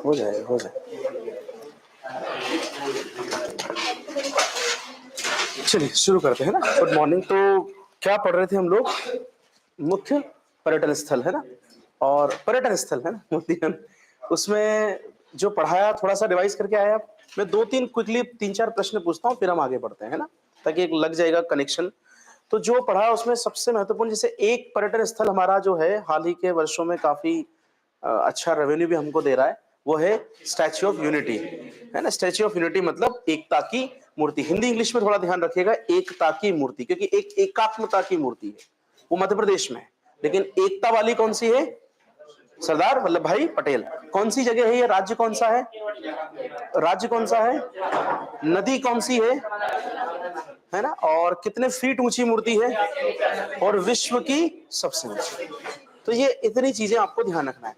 हो जाए हो जाए। चलिए शुरू करते हैं ना। Good morning. तो क्या पढ़ रहे थे हम लोग? मुख्य पर्यटन स्थल है ना, और पर्यटन स्थल है ना मोतीगंज, उसमें जो पढ़ाया थोड़ा सा रिवाइज करके आया आप। मैं दो तीन क्विकली तीन चार प्रश्न पूछता हूँ, फिर हम आगे बढ़ते हैं ना, ताकि एक लग जाएगा कनेक्शन। तो जो पढ़ा उसमें सबसे महत्वपूर्ण, जैसे एक पर्यटन स्थल हमारा जो है हाल ही के वर्षों में काफी अच्छा रेवेन्यू भी हमको दे रहा है, वो है स्टैच्यू ऑफ यूनिटी, है ना। स्टैच्यू ऑफ यूनिटी मतलब एकता की मूर्ति। हिंदी इंग्लिश में थोड़ा ध्यान रखिएगा, एकता की मूर्ति, क्योंकि एक एकात्मता की मूर्ति है, वो मध्य प्रदेश में है। लेकिन एकता वाली कौन सी है? सरदार वल्लभ भाई पटेल। कौन सी जगह है ये? राज्य कौन सा है? राज्य कौन सा है? नदी कौन सी है ना, और कितने फीट ऊंची मूर्ति है, और विश्व की सबसे ऊंची। तो ये इतनी चीजें आपको ध्यान रखना है।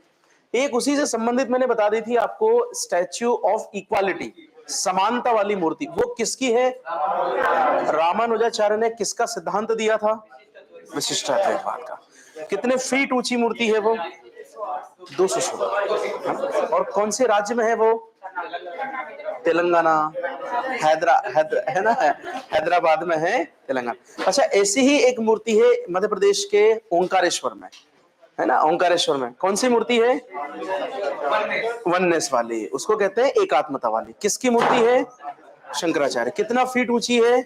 एक उसी से संबंधित मैंने बता दी थी आपको, स्टैच्यू ऑफ इक्वालिटी, समानता वाली मूर्ति, वो किसकी है? रामानुजाचार्य ने किसका सिद्धांत दिया था? विशिष्टाद्वैतवाद का। कितने फीट ऊंची मूर्ति है वो? 216। और कौन से राज्य में है वो? तेलंगाना, है ना, हैदराबाद में है तेलंगाना। अच्छा, ऐसी ही एक मूर्ति है मध्य प्रदेश के ओंकारेश्वर में, है ना। ओंकारेश्वर में कौन सी मूर्ति है? वननेस वाली, उसको कहते हैं एकात्मता वाली। किसकी मूर्ति है? शंकराचार्य। कितना फीट ऊंची है?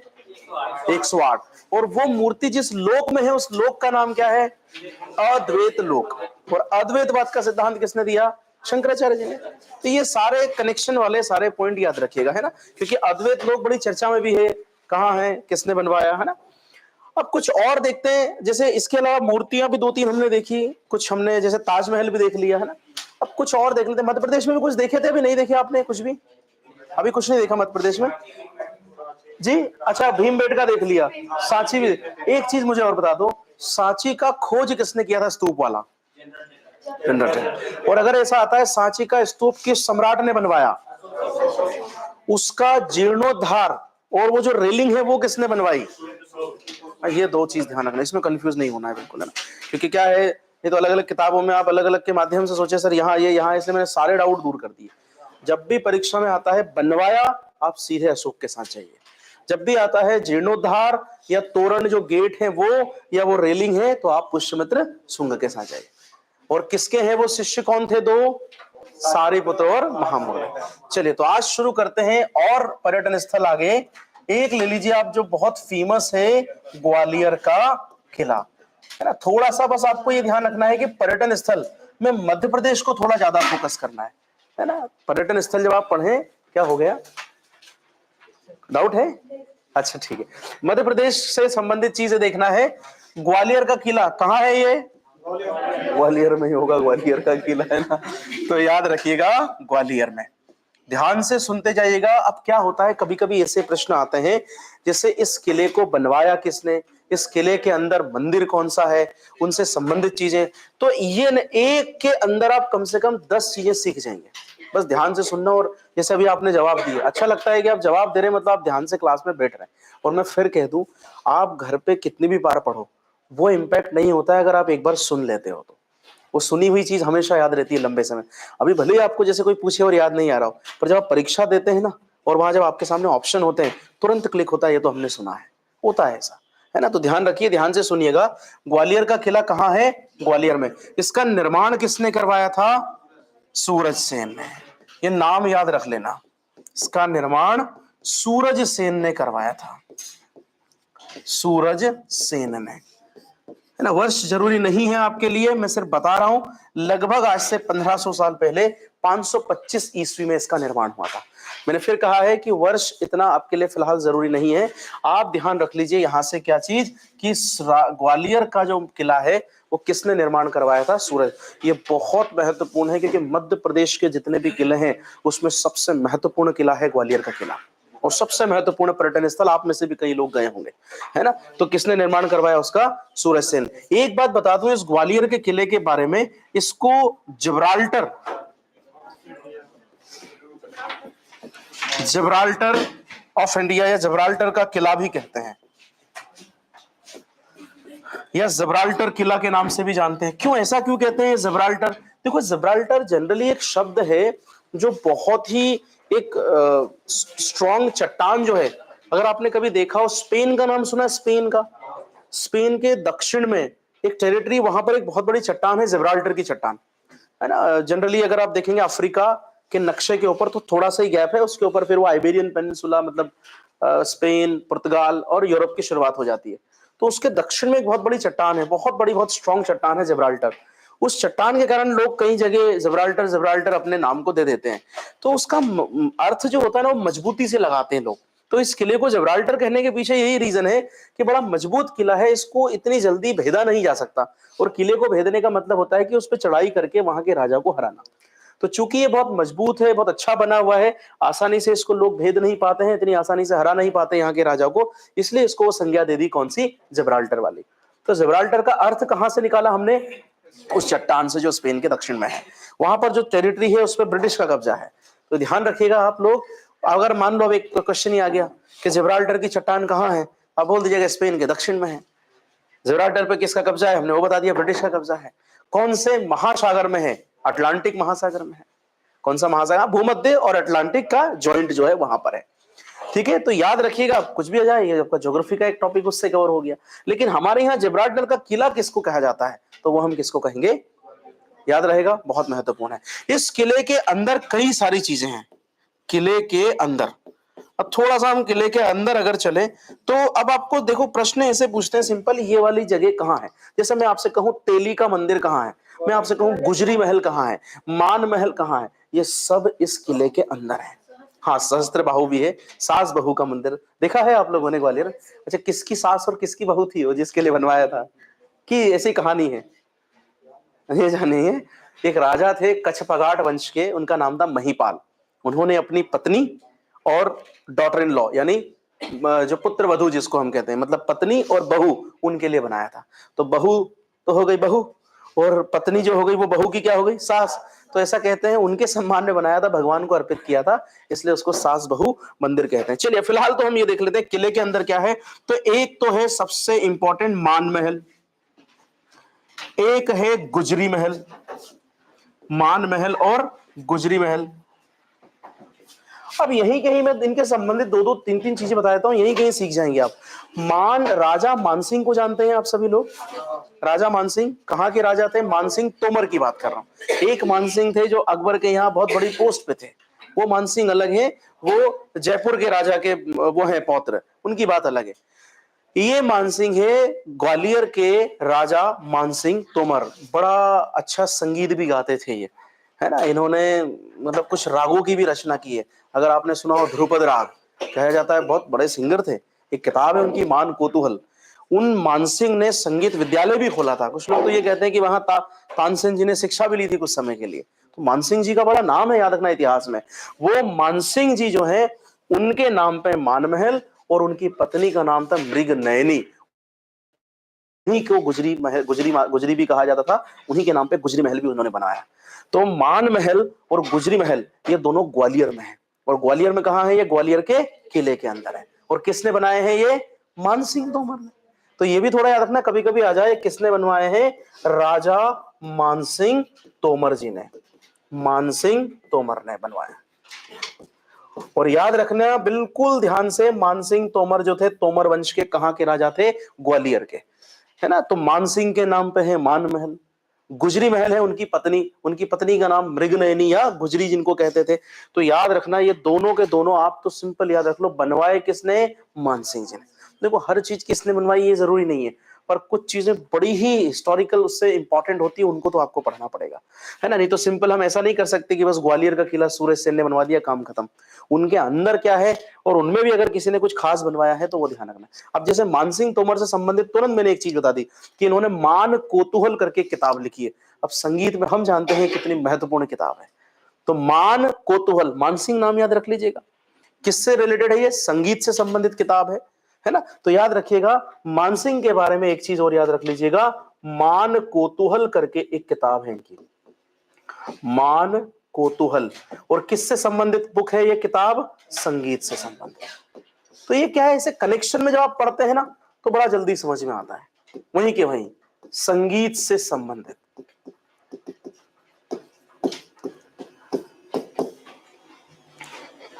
108। और वो मूर्ति जिस लोक में है, उस लोक का नाम क्या है? अद्वैत लोक। और अद्वैतवाद का सिद्धांत किसने दिया? शंकराचार्य जी ने। तो ये सारे कनेक्शन वाले सारे पॉइंट याद रखिएगा, है ना, क्योंकि अद्वैत लोक बड़ी चर्चा में भी है। कहाँ है, किसने बनवाया, है ना। अब कुछ और देखते हैं, जैसे इसके अलावा मूर्तियां भी दो तीन हमने देखी, कुछ हमने जैसे ताजमहल भी देख लिया, है ना। अब कुछ और देख लेते हैं। मध्य प्रदेश में भी कुछ देखे थे, अभी नहीं देखे आपने कुछ भी? अभी कुछ नहीं देखा मध्य प्रदेश में जी? अच्छा, भीमबेटका देख लिया, सांची भी। एक चीज मुझे और बता दो, सांची का खोज किसने किया था स्तूप वाला? और अगर ऐसा आता है सांची का स्तूप किस सम्राट ने बनवाया, उसका जीर्णोद्धार और वो जो रेलिंग है वो किसने बनवाई? ये दो चीज ध्यान रखना, इसमें कंफ्यूज नहीं होना है बिल्कुल, है ना। क्योंकि क्या है, ये तो अलग अलग किताबों में आप अलग अलग के माध्यम से सोचे सर यहाँ ये यहाँ, इसलिए मैंने सारे डाउट दूर कर दिए। जब भी परीक्षा में आता है बनवाया, आप सीधे अशोक के साथ जाइए। जब भी आता है जीर्णोद्धार या तोरण जो गेट है वो, या वो रेलिंग है, तो आप पुष्यमित्र शुंग के साथ जाइए। और किसके हैं वो शिष्य? कौन थे दो? सारिपुत्र और महामौर्य। चलिए, तो आज शुरू करते हैं। और पर्यटन स्थल आगे एक ले लीजिए आप, जो बहुत फेमस है, ग्वालियर का किला, है ना। थोड़ा सा बस आपको ये ध्यान रखना है कि पर्यटन स्थल में मध्य प्रदेश को थोड़ा ज्यादा फोकस करना है ना। पर्यटन स्थल जब आप पढ़ें, क्या हो गया, डाउट है? अच्छा ठीक है, मध्य प्रदेश से संबंधित चीजें देखना है। ग्वालियर का किला कहाँ है? ये ग्वालियर में ही होगा, ग्वालियर का किला, है ना। तो याद रखिएगा, ग्वालियर में। ध्यान से सुनते जाइएगा। अब क्या होता है, कभी कभी ऐसे प्रश्न आते हैं, जैसे इस किले को बनवाया किसने, इस किले के अंदर मंदिर कौन सा है, उनसे संबंधित चीजें। तो ये एक के अंदर आप कम से कम 10 चीजें सीख जाएंगे। बस ध्यान से सुनना। और जैसे अभी आपने जवाब दिया, अच्छा लगता है कि आप जवाब दे रहे हैं, मतलब आप ध्यान से क्लास में बैठ रहे हैं। और मैं फिर कह दूं, आप घर पे कितनी भी बार पढ़ो, वो इम्पैक्ट नहीं होता है अगर आप एक बार सुन लेते हो तो। वो सुनी हुई चीज हमेशा याद रहती है लंबे समय। अभी भले ही आपको जैसे कोई पूछे और याद नहीं आ रहा हो, पर जब आप परीक्षा देते हैं ना, और वहां जब आपके सामने ऑप्शन होते हैं, तुरंत क्लिक होता है, ये तो हमने सुना है, होता है ऐसा, है ना। तो ध्यान रखिए, ध्यान से सुनिएगा। ग्वालियर का किला कहाँ है? ग्वालियर में। इसका निर्माण किसने करवाया था? सूरज सेन ने। ये नाम याद रख लेना, इसका निर्माण सूरज सेन ने करवाया था। सूरज सेन ने, है ना। वर्ष जरूरी नहीं है आपके लिए, मैं सिर्फ बता रहा हूं। लगभग आज से 1500 साल पहले 525 ईस्वी में इसका निर्माण हुआ था। मैंने फिर कहा है कि वर्ष इतना आपके लिए फिलहाल जरूरी नहीं है। आप ध्यान रख लीजिए यहां से क्या चीज, कि ग्वालियर का जो किला है वो किसने निर्माण करवाया था? सूरज। ये बहुत महत्वपूर्ण है, क्योंकि मध्य प्रदेश के जितने भी किले हैं उसमें सबसे महत्वपूर्ण किला है ग्वालियर का किला। और सबसे महत्वपूर्ण पर्यटन स्थल, आप में से भी कई लोग गए होंगे, है ना। तो किसने निर्माण करवाया उसका? सूरज सेन। एक बात बता दूं इस ग्वालियर के किले के बारे में, इसको जिब्राल्टर ऑफ इंडिया या जिब्राल्टर का किला भी कहते हैं, या जिब्राल्टर किला के नाम से भी जानते हैं। क्यों, ऐसा क्यों कहते हैं जिब्राल्टर? देखो, जिब्राल्टर जनरली एक शब्द है जो बहुत ही एक स्ट्रॉन्ग चट्टान जो है, अगर आपने कभी देखा हो, स्पेन का नाम सुना है? स्पेन का, स्पेन के दक्षिण में एक टेरिटरी, वहां पर एक बहुत बड़ी चट्टान है, जिब्राल्टर की चट्टान, है ना। जनरली अगर आप देखेंगे अफ्रीका के नक्शे के ऊपर तो थोड़ा सा ही गैप है, उसके ऊपर फिर वो आइबेरियन पेनिनसुला, मतलब स्पेन, पुर्तगाल और यूरोप की शुरुआत हो जाती है। तो उसके दक्षिण में एक बहुत बड़ी चट्टान है, बहुत बड़ी, बहुत स्ट्रॉन्ग चट्टान है जिब्राल्टर। उस चट्टान के कारण लोग कई जगह जिब्राल्टर जिब्राल्टर अपने नाम को दे देते हैं। तो उसका अर्थ जो होता है ना, वो मजबूती से लगाते हैं लोग। तो इस किले को जिब्राल्टर कहने के पीछे यही रीजन है कि बड़ा मजबूत किला है, इसको इतनी जल्दी भेदा नहीं जा सकता। और किले को भेदने का मतलब होता है कि उस पर चढ़ाई करके वहां के राजा को हराना। तो चूंकि ये बहुत मजबूत है, बहुत अच्छा बना हुआ है, आसानी से इसको लोग भेद नहीं पाते हैं, इतनी आसानी से हरा नहीं पाते यहाँ के राजा को, इसलिए इसको वो संज्ञा दे दी, कौन सी? जिब्राल्टर वाली। तो जिब्राल्टर का अर्थ कहां से निकाला हमने? उस चट्टान से जो स्पेन के दक्षिण में है। वहां पर जो टेरिटरी है उस पर ब्रिटिश का कब्जा है। तो ध्यान रखिएगा आप लोग, अगर मान लो अब एक क्वेश्चन ही आ गया कि जिब्राल्टर की चट्टान कहाँ है, आप बोल दीजिएगा स्पेन के दक्षिण में है। जिब्राल्टर पे किसका कब्जा है? हमने वो बता दिया, ब्रिटिश का कब्जा है। कौन से महासागर में है? अटलांटिक महासागर में है। कौन सा महासागर? भूमध्य और अटलांटिक का जॉइंट जो है वहां पर है। ठीक है, तो याद रखिएगा, कुछ भी आ जाए, ये आपका ज्योग्राफी का एक टॉपिक उससे कवर हो गया। लेकिन हमारे यहाँ जिब्राल्टर का किला किसको कहा जाता है, तो वो हम किसको कहेंगे? याद रहेगा, बहुत महत्वपूर्ण है। इस किले के अंदर कई सारी चीजें हैं, किले के अंदर। अब थोड़ा सा हम किले के अंदर अगर चले तो अब आपको देखो, प्रश्न ऐसे पूछते हैं सिंपल, ये वाली जगह कहाँ है? जैसे मैं आपसे कहूं तेली का मंदिर कहाँ है, मैं आपसे कहूं गुजरी महल कहाँ है, मान महल कहाँ है, ये सब इस किले के अंदर है। हाँ, सहस्त्र बाहु भी है, सास बहू का मंदिर देखा है आप लोगों ने ग्वालियर? अच्छा, किसकी सास और किसकी बहू थी वो जिसके लिए बनवाया था, कि ऐसी कहानी है? ये जानिए, एक राजा थे कछपगाट वंश के, उनका नाम था महिपाल। उन्होंने अपनी पत्नी और डॉटर इन लॉ, यानी जो पुत्र वधू जिसको हम कहते हैं, मतलब पत्नी और बहू, उनके लिए बनाया था। तो बहू तो हो गई बहू, और पत्नी जो हो गई वो बहू की क्या हो गई? सास। तो ऐसा कहते हैं उनके सम्मान में बनाया था, भगवान को अर्पित किया था, इसलिए उसको सास बहू मंदिर कहते हैं। चलिए फिलहाल तो हम ये देख लेते हैं किले के अंदर क्या है। तो एक तो है सबसे इंपॉर्टेंट मान महल, एक है गुजरी महल, मान महल और गुजरी महल। अब यही कहीं मैं इनके संबंधित दो दो तीन तीन चीजें बता देता हूं, यही कहीं सीख जाएंगे आप। राजा मानसिंह को जानते हैं आप सभी लोग? राजा मानसिंह कहाँ के राजा थे? मानसिंह तोमर की बात कर रहा हूं। एक मानसिंह थे जो अकबर के यहाँ बहुत बड़ी पोस्ट पे थे, वो मानसिंह अलग है, वो जयपुर के राजा के वो है पौत्र, उनकी बात अलग है। ये मानसिंह है ग्वालियर के राजा मानसिंह तोमर, बड़ा अच्छा संगीत भी गाते थे ये, है ना। इन्होंने मतलब कुछ रागों की भी रचना की है। अगर आपने सुना हो ध्रुपद राग, कहा जाता है बहुत बड़े सिंगर थे। एक किताब है उनकी, मान कोतूहल। उन मानसिंह ने संगीत विद्यालय भी खोला था। कुछ लोग तो ये कहते हैं कि वहां तानसेन जी ने शिक्षा भी ली थी कुछ समय के लिए। तो मानसिंह जी का बड़ा नाम है, याद रखना इतिहास में। वो मानसिंह जी जो है, उनके नाम पे मानमहल, और उनकी पत्नी का नाम था मृग नयनी। उन्हीं को गुजरी महल, गुजरी भी कहा जाता था, उन्हीं के नाम पे गुजरी महल भी उन्होंने बनाया। तो मान महल और गुजरी महल ये दोनों ग्वालियर में है। और ग्वालियर में कहां है? ये ग्वालियर के किले के अंदर है। और किसने बनाए हैं? ये मानसिंह तोमर ने। तो ये भी थोड़ा याद रखना, कभी कभी आ जाए, किसने बनवाए हैं? राजा मानसिंह तोमर जी ने, मानसिंह तोमर ने बनवाया। और याद रखना बिल्कुल ध्यान से, मानसिंह तोमर जो थे, तोमर वंश के कहां के राजा थे? ग्वालियर के, है ना। तो मानसिंह के नाम पे है मान महल, गुजरी महल है उनकी पत्नी का नाम मृगनयनी या गुजरी जिनको कहते थे। तो याद रखना ये दोनों के दोनों, आप तो सिंपल याद रख लो, बनवाए किसने? मानसिंह जी ने। देखो, हर चीज किसने बनवाई ये जरूरी नहीं है, पर कुछ चीजें बड़ी ही हिस्टोरिकल उससे इंपॉर्टेंट होती है, उनको तो आपको पढ़ना पड़ेगा, है ना। नहीं तो सिंपल हम ऐसा नहीं कर सकते कि बस ग्वालियर का किला सूरज सेन ने बनवा दिया, काम खत्म। उनके अंदर क्या है, और उनमें भी अगर किसी ने कुछ खास बनवाया है तो वो ध्यान रखना। अब जैसे मानसिंह तोमर से संबंधित तुरंत मैंने एक चीज बता दी कि इन्होंने मान कोतूहल करके किताब लिखी है। अब संगीत में हम जानते हैं कितनी महत्वपूर्ण किताब है। तो मान कोतूहल, मानसिंह नाम याद रख लीजिएगा। किससे रिलेटेड है? ये संगीत से संबंधित किताब है ना। तो याद रखिएगा, मानसिंह के बारे में एक चीज और याद रख लीजिएगा, मान कोतूहल करके एक किताब है इनकी, मान कोतूहल। और किससे संबंधित बुक है ये किताब? संगीत से संबंधित। तो ये क्या है, इसे कनेक्शन में जब आप पढ़ते हैं ना तो बड़ा जल्दी समझ में आता है, वहीं के वहीं संगीत से संबंधित।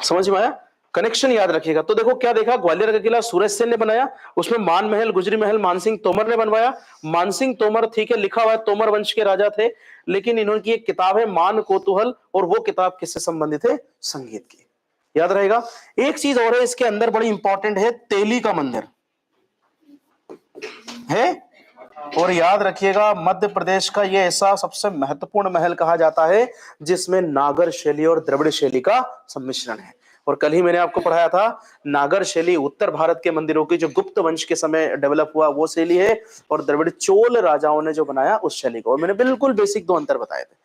समझ में आया? कनेक्शन याद रखिएगा। तो देखो क्या देखा, ग्वालियर का किला सूरज सेन ने बनाया, उसमें मान महल, गुजरी महल मानसिंह तोमर ने बनवाया। मानसिंह तोमर ठीक है, लिखा हुआ है तोमर वंश के राजा थे, लेकिन इन्होंने की एक किताब है मान कौतूहल, और वो किताब किससे संबंधित है? संगीत की। याद रहेगा। एक चीज और है इसके अंदर बड़ी इंपॉर्टेंट है, तेली का मंदिर है। और याद रखिएगा मध्य प्रदेश का ये ऐसा सबसे महत्वपूर्ण महल कहा जाता है जिसमें नागर शैली और द्रविड़ शैली का सम्मिश्रण है। और कल ही मैंने आपको पढ़ाया था, नागर शैली उत्तर भारत के मंदिरों की जो गुप्त वंश के समय डेवलप हुआ वो शैली है, और द्रविड़ चोल राजाओं ने जो बनाया उस शैली को। और मैंने बिल्कुल बेसिक दो अंतर बताए थे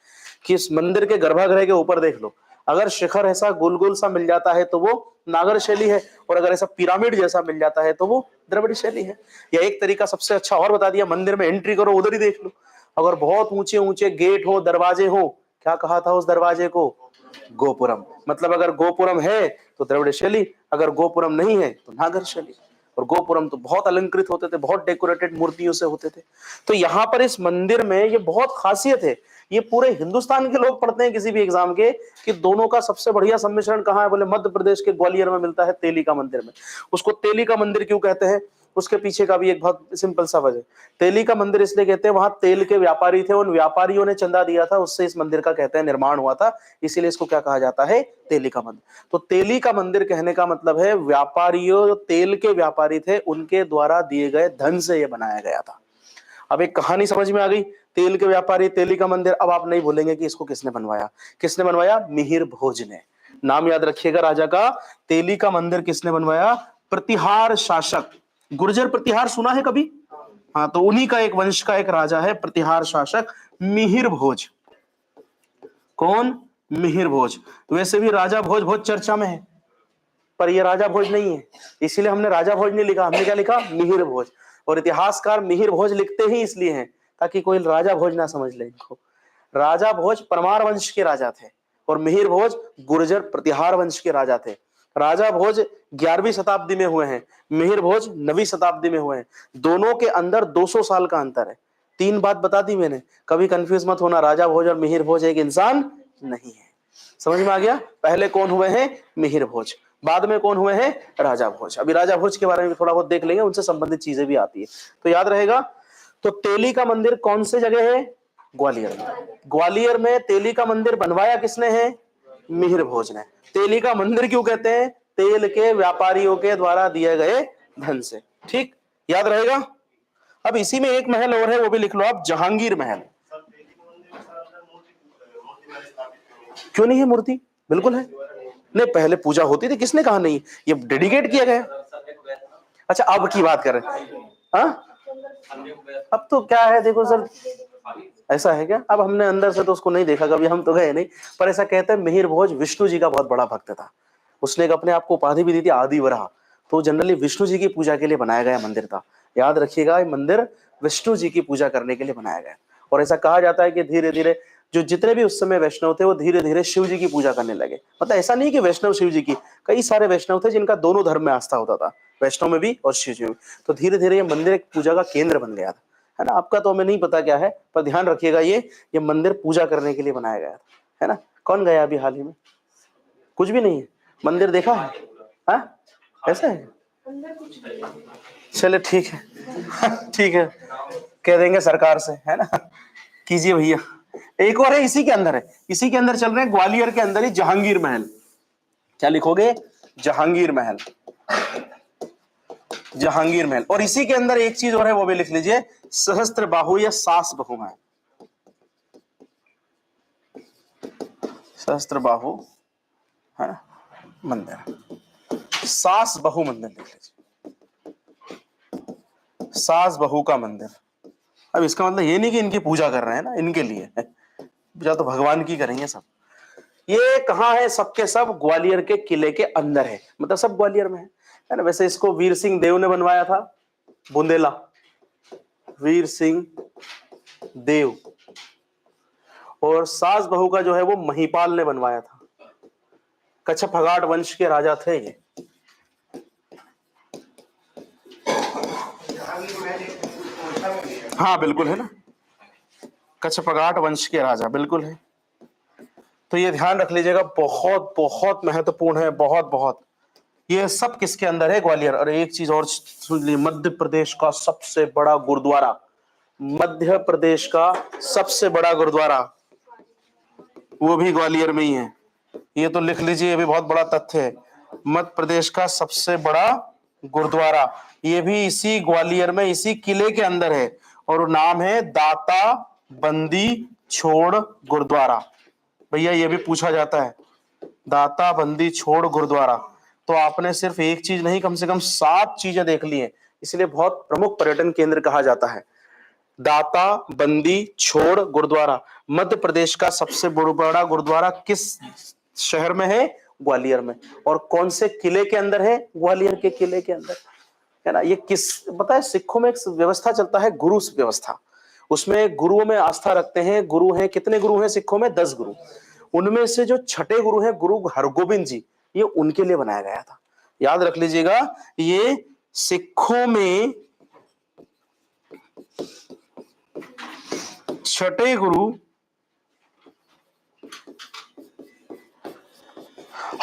कि इस मंदिर के गर्भगृह के ऊपर देख लो, अगर शिखर ऐसा गोल गोल सा मिल जाता है तो वो नागर शैली है, और अगर ऐसा पिरामिड जैसा मिल जाता है तो वो द्रविड़ शैली है। या एक तरीका सबसे अच्छा और बता दिया, मंदिर में एंट्री करो उधर ही देख लो, अगर बहुत ऊंचे ऊंचे गेट हो, दरवाजे हो, क्या कहा था उस दरवाजे को? गोपुरम। मतलब अगर गोपुरम है तो द्रविड़ शैली, अगर गोपुरम नहीं है तो नागर शैली। और गोपुरम तो बहुत अलंकृत होते थे, बहुत डेकोरेटेड मूर्तियों से होते थे। तो यहां पर इस मंदिर में ये बहुत खासियत है, ये पूरे हिंदुस्तान के लोग पढ़ते हैं किसी भी एग्जाम के, कि दोनों का सबसे बढ़िया सम्मिश्रण कहाँ है? बोले मध्य प्रदेश के ग्वालियर में मिलता है, तेली का मंदिर में। उसको तेली का मंदिर क्यों कहते हैं? उसके पीछे का भी एक बहुत सिंपल सा वजह। तेली का मंदिर इसलिए कहते हैं, वहां तेल के व्यापारी थे, उन व्यापारियों ने चंदा दिया था, उससे इस मंदिर का कहते हैं निर्माण हुआ था, इसीलिए इसको क्या कहा जाता है? तेली का मंदिर। तो तेली का मंदिर कहने का मतलब है व्यापारियों, जो तेल के व्यापारी थे, उनके द्वारा दिए गए धन से यह बनाया गया था। अब एक कहानी समझ में आ गई, तेल के व्यापारी, तेली का मंदिर। अब आप नहीं भूलेंगे कि इसको किसने बनवाया? किसने बनवाया? मिहिर भोज ने। नाम याद रखिएगा राजा का। तेली का मंदिर किसने बनवाया? प्रतिहार शासक, गुर्जर प्रतिहार सुना है कभी? हाँ, तो उन्हीं का एक वंश का एक राजा है प्रतिहार शासक मिहिर भोज। कौन? मिहिर भोज। वैसे भी राजा भोज बहुत चर्चा में है, पर ये राजा भोज नहीं है, इसीलिए हमने राजा भोज नहीं लिखा, हमने क्या लिखा? मिहिर भोज। और इतिहासकार मिहिर भोज लिखते ही इसलिए हैं ताकि कोई राजा भोज ना समझ ले इनको। राजा भोज परमार वंश के राजा थे, और मिहिर भोज गुर्जर प्रतिहार वंश के राजा थे। राजा भोज 11वीं शताब्दी में हुए हैं, मिहिर भोज 9वीं शताब्दी में हुए हैं। दोनों के अंदर 200 साल का अंतर है। 3 बात बता दी मैंने, कभी कंफ्यूज मत होना, राजा भोज और मिहिर भोज एक इंसान नहीं है। समझ में आ गया? पहले कौन हुए हैं? मिहिर भोज, बाद में कौन हुए हैं? राजा भोज। अभी राजा भोज के बारे में थोड़ा बहुत देख लेंगे, उनसे संबंधित चीजें भी आती है, तो याद रहेगा। तो तेली का मंदिर कौन से जगह है? ग्वालियर में। ग्वालियर में तेली का मंदिर बनवाया किसने है? मिहिर भोज ने। तेली का मंदिर क्यों कहते हैं? तेल के व्यापारियों के द्वारा दिए गए धन से। ठीक, याद रहेगा। अब इसी में एक महल और है, वो भी लिख लो आप, जहांगीर महल। क्यों नहीं है मूर्ति? बिल्कुल है। नहीं, पहले पूजा होती थी, किसने कहा नहीं? ये डेडिकेट किया गया। अच्छा, अब की बात कर रहे हैं? हाँ, अब तो क्या है, देखो सर, ऐसा है क्या? अब हमने अंदर से तो उसको नहीं देखा कभी, हम तो गए नहीं, पर ऐसा कहते हैं मिहिर भोज विष्णु जी का बहुत बड़ा भक्त था। उसने एक अपने आप को उपाधि भी दी थी, आदि वराह। तो जनरली विष्णु जी की पूजा के लिए बनाया गया मंदिर था। याद रखिएगा, ये मंदिर विष्णु जी की पूजा करने के लिए बनाया गया। और ऐसा कहा जाता है कि धीरे धीरे जो जितने भी उस समय वैष्णव थे वो धीरे धीरे शिव जी की पूजा करने लगे। मतलब ऐसा नहीं कि वैष्णव शिव जी की, कई सारे वैष्णव थे जिनका दोनों धर्म में आस्था होता था, वैष्णव में भी और शिव जी में। तो धीरे धीरे ये मंदिर एक पूजा का केंद्र बन गया था, है ना। आपका तो हमें नहीं पता क्या है, पर ध्यान रखिएगा ये मंदिर पूजा करने के लिए बनाया गया था, है ना। कौन गया अभी हाल ही में? कुछ भी नहीं है, मंदिर देखा है? हाँ, ऐसा है। चले ठीक है ठीक है, कह देंगे सरकार से, है ना। कीजिए भैया। एक और है, इसी के अंदर है, इसी के अंदर चल रहे हैं, ग्वालियर के अंदर ही जहांगीर महल। क्या लिखोगे? जहांगीर महल। जहांगीर महल। और इसी के अंदर एक चीज और है, वो भी लिख लीजिए, सहस्त्र बाहु या सास बहु महल। सहस्त्र बाहु, है ना, मंदिर, सास बहु मंदिर लिख लीजिए, सास बहू का मंदिर। अब इसका मतलब ये नहीं कि इनकी पूजा कर रहे हैं ना, इनके लिए पूजा तो भगवान की करेंगे सब। ये कहाँ है? सबके सब ग्वालियर के किले के अंदर है, मतलब सब ग्वालियर में है ना। वैसे इसको वीर सिंह देव ने बनवाया था, बुंदेला, वीर सिंह देव। और सास बहू का जो है वो महिपाल ने बनवाया था। कच्छ फगाट वंश के राजा थे ये। हाँ बिल्कुल है ना, कच्छ फगाट वंश के राजा, बिल्कुल है। तो ये ध्यान रख लीजिएगा, बहुत बहुत महत्वपूर्ण है, बहुत बहुत। ये सब किसके अंदर है? ग्वालियर। और एक चीज और सुन ली, मध्य प्रदेश का सबसे बड़ा गुरुद्वारा, मध्य प्रदेश का सबसे बड़ा गुरुद्वारा वो भी ग्वालियर में ही है। ये तो लिख लीजिए, ये भी बहुत बड़ा तथ्य है। मध्य प्रदेश का सबसे बड़ा गुरुद्वारा ये भी इसी ग्वालियर में, इसी किले के अंदर है, और नाम है दाता बंदी छोड़ गुरुद्वारा। भैया ये भी पूछा जाता है, दाता बंदी छोड़ गुरुद्वारा। तो आपने सिर्फ एक चीज नहीं, कम से कम 7 चीजें देख ली हैं, इसलिए बहुत प्रमुख पर्यटन केंद्र कहा जाता है। दाता बंदी छोड़ गुरुद्वारा, मध्य प्रदेश का सबसे बड़ा गुरुद्वारा किस शहर में है? ग्वालियर में। और कौन से किले के अंदर है? ग्वालियर के किले के अंदर, है ना। ये किस पता है, सिखों में एक व्यवस्था चलता है, गुरु व्यवस्था। उसमें गुरुओं में आस्था रखते हैं। गुरु हैं, कितने गुरु हैं सिखों में? 10 गुरु। उनमें से जो छठे गुरु हैं गुरु हरगोविंद जी, ये उनके लिए बनाया गया था। याद रख लीजिएगा, ये सिखों में छठे गुरु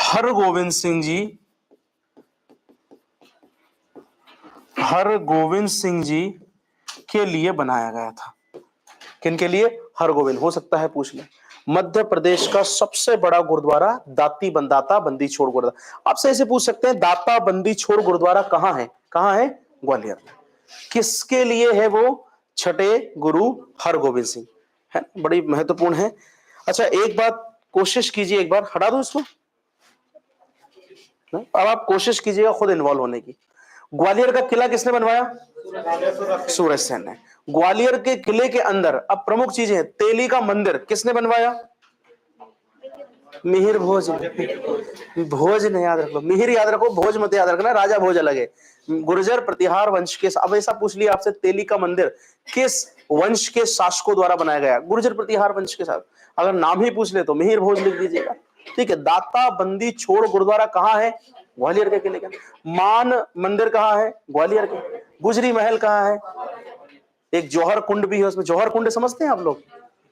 हरगोविंद सिंह जी, हरगोविंद सिंह जी के लिए बनाया गया था। किन के लिए? हरगोविंद। हो सकता है पूछ लें, मध्य प्रदेश का सबसे बड़ा गुरुद्वारा दाता बंदी छोड़ गुरुद्वारा। आपसे ऐसे पूछ सकते हैं, दाता बंदी छोड़ गुरुद्वारा कहां है? कहां है? ग्वालियर में। किसके लिए है वो? छठे गुरु हरगोविंद सिंह, है, बड़ी महत्वपूर्ण है। अच्छा एक बात कोशिश कीजिए, एक बार हटा दो इसको, अब आप कोशिश कीजिएगा खुद इन्वॉल्व होने की। ग्वालियर का किला किसने बनवाया? सूरज सेन ने। ग्वालियर के किले के अंदर अब प्रमुख चीजें, तेली का मंदिर किसने बनवाया? मिहिर भोज। भोज नहीं याद रखो, मिहिर याद रखो, भोज मत याद रखना, राजा भोज अलग है। गुर्जर प्रतिहार वंश के, अब ऐसा पूछ लिया आपसे, तेली का मंदिर किस वंश के शासकों द्वारा बनाया गया? गुर्जर प्रतिहार वंश के साथ। अगर नाम ही पूछ ले तो मिहिर भोज लिख दीजिएगा, ठीक है। दाता बंदी छोड़ गुरुद्वारा कहां है? ग्वालियर के किले के। मान मंदिर कहां है? ग्वालियर के। गुजरी महल कहां है? एक जौहर कुंड भी है उसमें। जौहर कुंड समझते हैं आप लोग?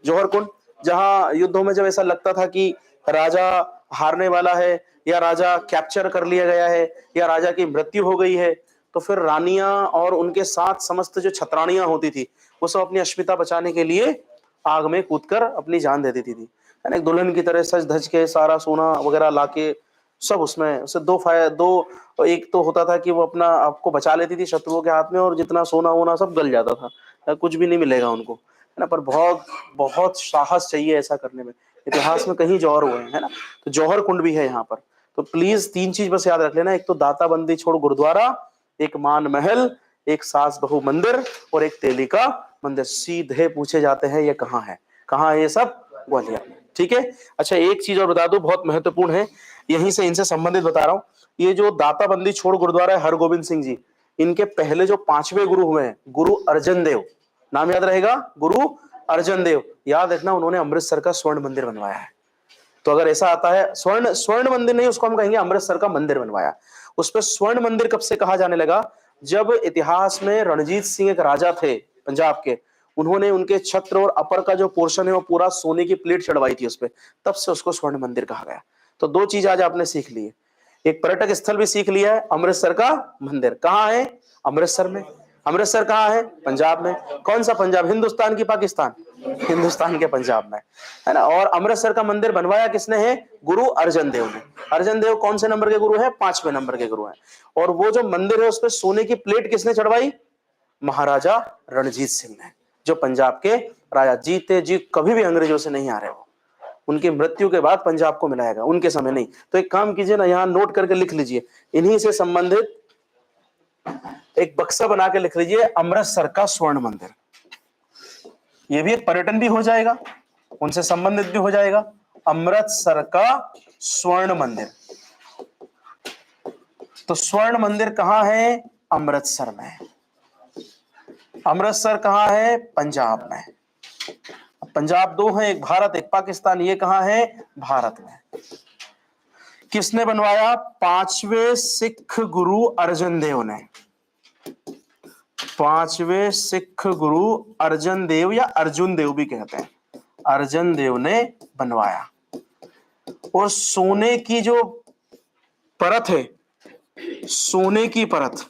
जौहर कुंड, जहां युद्धों में जब ऐसा लगता था कि राजा हारने वाला है, या राजा कैप्चर कर लिया गया है, या राजा की मृत्यु हो गई है, तो फिर रानियां और उनके साथ समस्त जो छतरानियां होती थी, वो सब अपनी अस्मिता बचाने के लिए आग में कूदकर अपनी जान दे देती थी। एक दुल्हन की तरह सज धज के सारा सोना वगैरह लाके सब उसमें, उसे दो, एक तो होता था कि वो अपना आपको बचा लेती थी शत्रुओं के हाथ में, और जितना सोना वोना सब गल जाता था, कुछ भी नहीं मिलेगा उनको, है ना। पर बहुत बहुत साहस चाहिए ऐसा करने में, इतिहास में कहीं जौहर हुए हैं, है ना। तो जौहर कुंड भी है यहाँ पर। तो प्लीज 3 चीज बस याद रख लेना, एक तो दाता बंदी छोड़ गुरुद्वारा, एक मान महल, एक सास बहू मंदिर, और एक तेली का मंदिर। सीधे पूछे जाते हैं ये कहाँ है? कहाँ है ये सब? ग्वालियर में, ठीक है। अच्छा एक चीज और बता दो, बहुत महत्वपूर्ण है, यहीं से इनसे संबंधित बता रहा हूं। ये जो दाता बंदी छोड़ गुरुद्वारा है हरगोविंद सिंह जी, इनके पहले जो 5वें गुरु हुए हैं, गुरु अर्जन देव, नाम याद रहेगा, गुरु अर्जन देव। याद रखना, उन्होंने अमृतसर का स्वर्ण मंदिर बनवाया है। तो अगर ऐसा आता है, स्वर्ण मंदिर नहीं, उसको हम कहेंगे अमृतसर का मंदिर बनवाया। उस पर स्वर्ण मंदिर कब से कहा जाने लगा? जब इतिहास में रणजीत सिंह एक राजा थे पंजाब के, उन्होंने उनके छत्र और अपर का जो पोर्शन है वो पूरा सोने की प्लेट चढ़वाई थी उस पर, तब से उसको स्वर्ण मंदिर कहा गया। तो 2 चीज आज आपने सीख ली है, एक पर्यटक स्थल भी सीख लिया है, अमृतसर का मंदिर कहाँ है? अमृतसर में। अमृतसर कहाँ है? पंजाब में। कौन सा पंजाब? हिंदुस्तान की पाकिस्तान? हिंदुस्तान के पंजाब में, है ना। और अमृतसर का मंदिर बनवाया किसने है? गुरु अर्जन देव ने। अर्जन देव कौन से नंबर के गुरु है? 5वें नंबर के गुरु हैं। और वो जो मंदिर है उस पर सोने की प्लेट किसने चढ़वाई? महाराजा रणजीत सिंह ने, जो पंजाब के राजा, जीते जी कभी भी अंग्रेजों से नहीं आ रहे हो, उनकी मृत्यु के बाद पंजाब को मिलाएगा, उनके समय नहीं। तो एक काम कीजिए ना, यहां नोट करके लिख लीजिए, इन्हीं से संबंधित एक बक्सा बना के लिख लीजिए, अमृतसर का स्वर्ण मंदिर। ये भी एक पर्यटन भी हो जाएगा, उनसे संबंधित भी हो जाएगा, अमृतसर का स्वर्ण मंदिर। तो स्वर्ण मंदिर कहां है? अमृतसर में। अमृतसर कहां है? पंजाब में। पंजाब 2 है, एक भारत एक पाकिस्तान, ये कहां है? भारत में। किसने बनवाया? 5वें सिख गुरु अर्जन देव ने। 5वें सिख गुरु अर्जन देव, या अर्जुन देव भी कहते हैं, अर्जन देव ने बनवाया। और सोने की जो परत है, सोने की परत,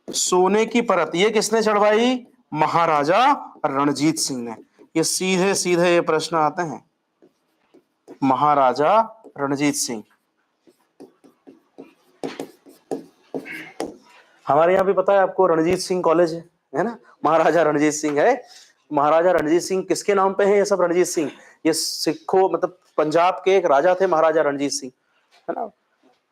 सोने की परत ये किसने चढ़वाई? महाराजा रणजीत सिंह ने। ये सीधे सीधे ये प्रश्न आते हैं, महाराजा रणजीत सिंह। हमारे यहाँ भी पता है आपको, रणजीत सिंह कॉलेज है ना, महाराजा रणजीत सिंह है। महाराजा रणजीत सिंह किसके नाम पे है ये सब? रणजीत सिंह ये सिखों मतलब पंजाब के एक राजा थे महाराजा रणजीत सिंह, है ना।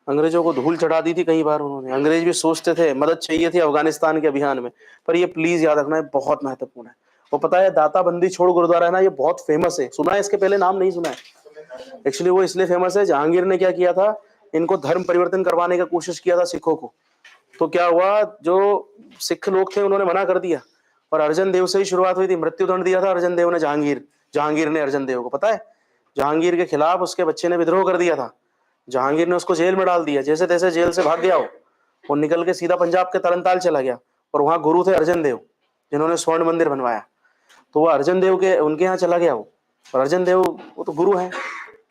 अंग्रेजों को धूल चढ़ा दी थी कई बार उन्होंने। अंग्रेज भी सोचते थे मदद चाहिए थी अफगानिस्तान के अभियान में, पर ये प्लीज याद रखना है बहुत महत्वपूर्ण है। वो पता है दाता बंदी छोड़ गुरुद्वारा है ना, ये बहुत फेमस है, सुना है इसके पहले? नाम नहीं सुना है। एक्चुअली वो इसलिए फेमस है, जहांगीर ने क्या किया था, इनको धर्म परिवर्तन करवाने का कोशिश किया था सिखों को। तो क्या हुआ, जो सिख लोग थे उन्होंने मना कर दिया, और अर्जन देव से ही शुरुआत हुई थी। मृत्युदंड दिया था अर्जन देव ने, जहांगीर ने अर्जन देव को, पता है जहांगीर के खिलाफ उसके बच्चे ने विद्रोह कर दिया था। जहांगीर ने उसको जेल में डाल दिया, जैसे तैसे जेल से भाग गया वो निकल के सीधा पंजाब के तरनताल चला गया, और वहां गुरु थे अर्जन देव जिन्होंने स्वर्ण मंदिर बनवाया। तो वो अर्जन देव के उनके यहाँ चला गया वो, और अर्जन देव वो तो गुरु है,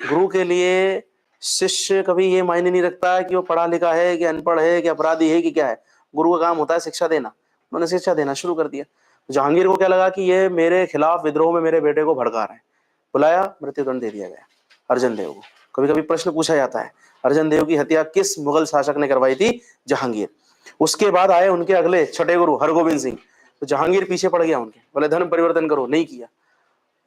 गुरु के लिए शिष्य कभी ये मायने नहीं रखता है कि वो पढ़ा लिखा है कि अनपढ़ है कि अपराधी है कि क्या है। गुरु का काम होता है शिक्षा देना। उन्होंने शिक्षा देना शुरू कर दिया। जहांगीर को क्या लगा कि ये मेरे खिलाफ विद्रोह में मेरे बेटे को भड़का रहे हैं, बुलाया, मृत्युदंड दे दिया गया अर्जन देव को। कभी कभी प्रश्न पूछा जाता है, अर्जन देव की हत्या किस मुगल शासक ने करवाई थी? जहांगीर। उसके बाद आए उनके अगले छठे गुरु हरगोविंद सिंह। तो जहांगीर पीछे पड़ गया उनके, बोले धर्म परिवर्तन करो, नहीं किया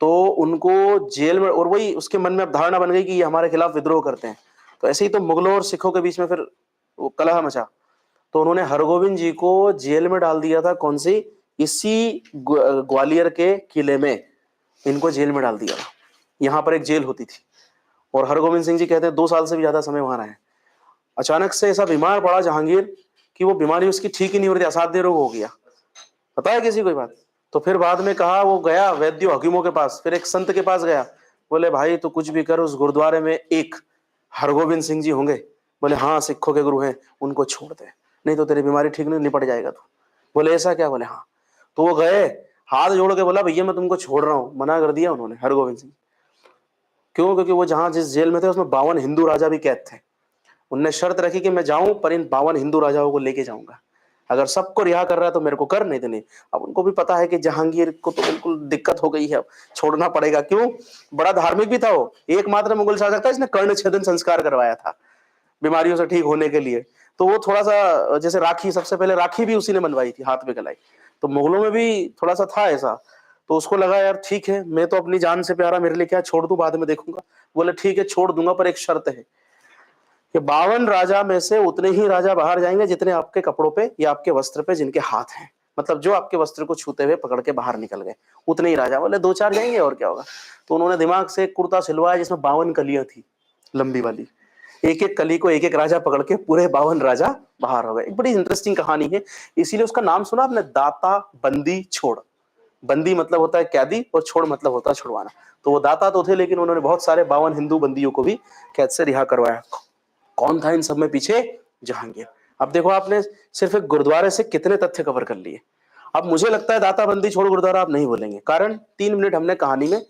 तो उनको जेल में, और वही उसके मन में अब धारणा बन गई कि ये हमारे खिलाफ विद्रोह करते हैं। तो ऐसे ही तो मुगलों और सिखों के बीच में फिर वो कलह मचा। तो उन्होंने हरगोविंद जी को जेल में डाल दिया था। कौन सी? इसी ग्वालियर के किले में इनको जेल में डाल दिया था। यहाँ पर एक जेल होती थी, और हरगोविंद सिंह जी कहते हैं 2 साल से भी ज्यादा समय वहां रहे। अचानक से ऐसा बीमार पड़ा जहांगीर कि वो बीमारी उसकी ठीक ही नहीं हो रही थी, असाध्य रोग हो गया। पता है किसी कोई बात? तो फिर बाद में कहा, वो गया वैद्यों हकीमों के पास, फिर एक संत के पास गया। बोले भाई तू कुछ भी कर, उस गुरुद्वारे में एक हरगोविंद सिंह जी होंगे? बोले हाँ, सिखों के गुरु हैं, उनको छोड़ दे, नहीं तो तेरी बीमारी ठीक नहीं, निपट जाएगा तू। बोले ऐसा क्या? बोले हाँ। तो वो गए, हाथ जोड़ के बोला भैया मैं तुमको छोड़ रहा हूँ। मना कर दिया उन्होंने हरगोविंद सिंह। क्यों? क्योंकि वो जहां जिस जेल में थे उसमें 52 हिंदू राजा भी कैद थे। उनने शर्त रखी कि मैं जाऊं पर इन 52 हिंदू राजाओं को लेके जाऊंगा, अगर सबको रिहा कर रहा है तो मेरे को कर, नहीं तो नहीं। अब उनको भी पता है कि जहांगीर को तो बिल्कुल दिक्कत हो गई है, अब छोड़ना पड़ेगा। क्यों? बड़ा धार्मिक भी था वो, एकमात्र मुगल शासक था जिसने कर्ण छेदन संस्कार करवाया था बीमारियों से ठीक होने के लिए। तो वो थोड़ा सा, जैसे राखी, सबसे पहले राखी भी उसी ने बनवाई थी, हाथ में गलाई। तो मुगलों में भी थोड़ा सा था ऐसा। तो उसको लगा यार ठीक है, मैं तो अपनी जान से प्यारा, मेरे लिए क्या, छोड़ दूं, बाद में देखूंगा। बोले ठीक है छोड़ दूंगा, पर एक शर्त है कि 52 राजा में से उतने ही राजा बाहर जाएंगे जितने आपके कपड़ों पे या आपके वस्त्र पे जिनके हाथ हैं, मतलब जो आपके वस्त्र को छूते हुए पकड़ के बाहर निकल गए, उतने ही राजा। बोले 2-4 जाएंगे और क्या होगा। तो उन्होंने दिमाग से एक कुर्ता सिलवाया जिसमें 52 कलियां थी, लंबी वाली। एक एक कली को एक एक राजा पकड़ के पूरे 52 राजा बाहर हो गए। एक बड़ी इंटरेस्टिंग कहानी है, इसीलिए उसका नाम सुना आपने, दाता बंदी छोड़। बंदी मतलब होता है कैदी, और छोड़ मतलब होता है छुड़वाना। तो वो दाता तो थे, लेकिन उन्होंने बहुत सारे 52 हिंदू बंदियों को भी कैद से रिहा करवाया। कौन था इन सब में पीछे? जहांगीर। अब देखो आपने सिर्फ एक गुरुद्वारे से कितने तथ्य कवर कर लिए। अब मुझे लगता है दाता बंदी छोड़ गुरुद्वारा आप नहीं बोलेंगे, कारण 3 मिनट हमने कहानी में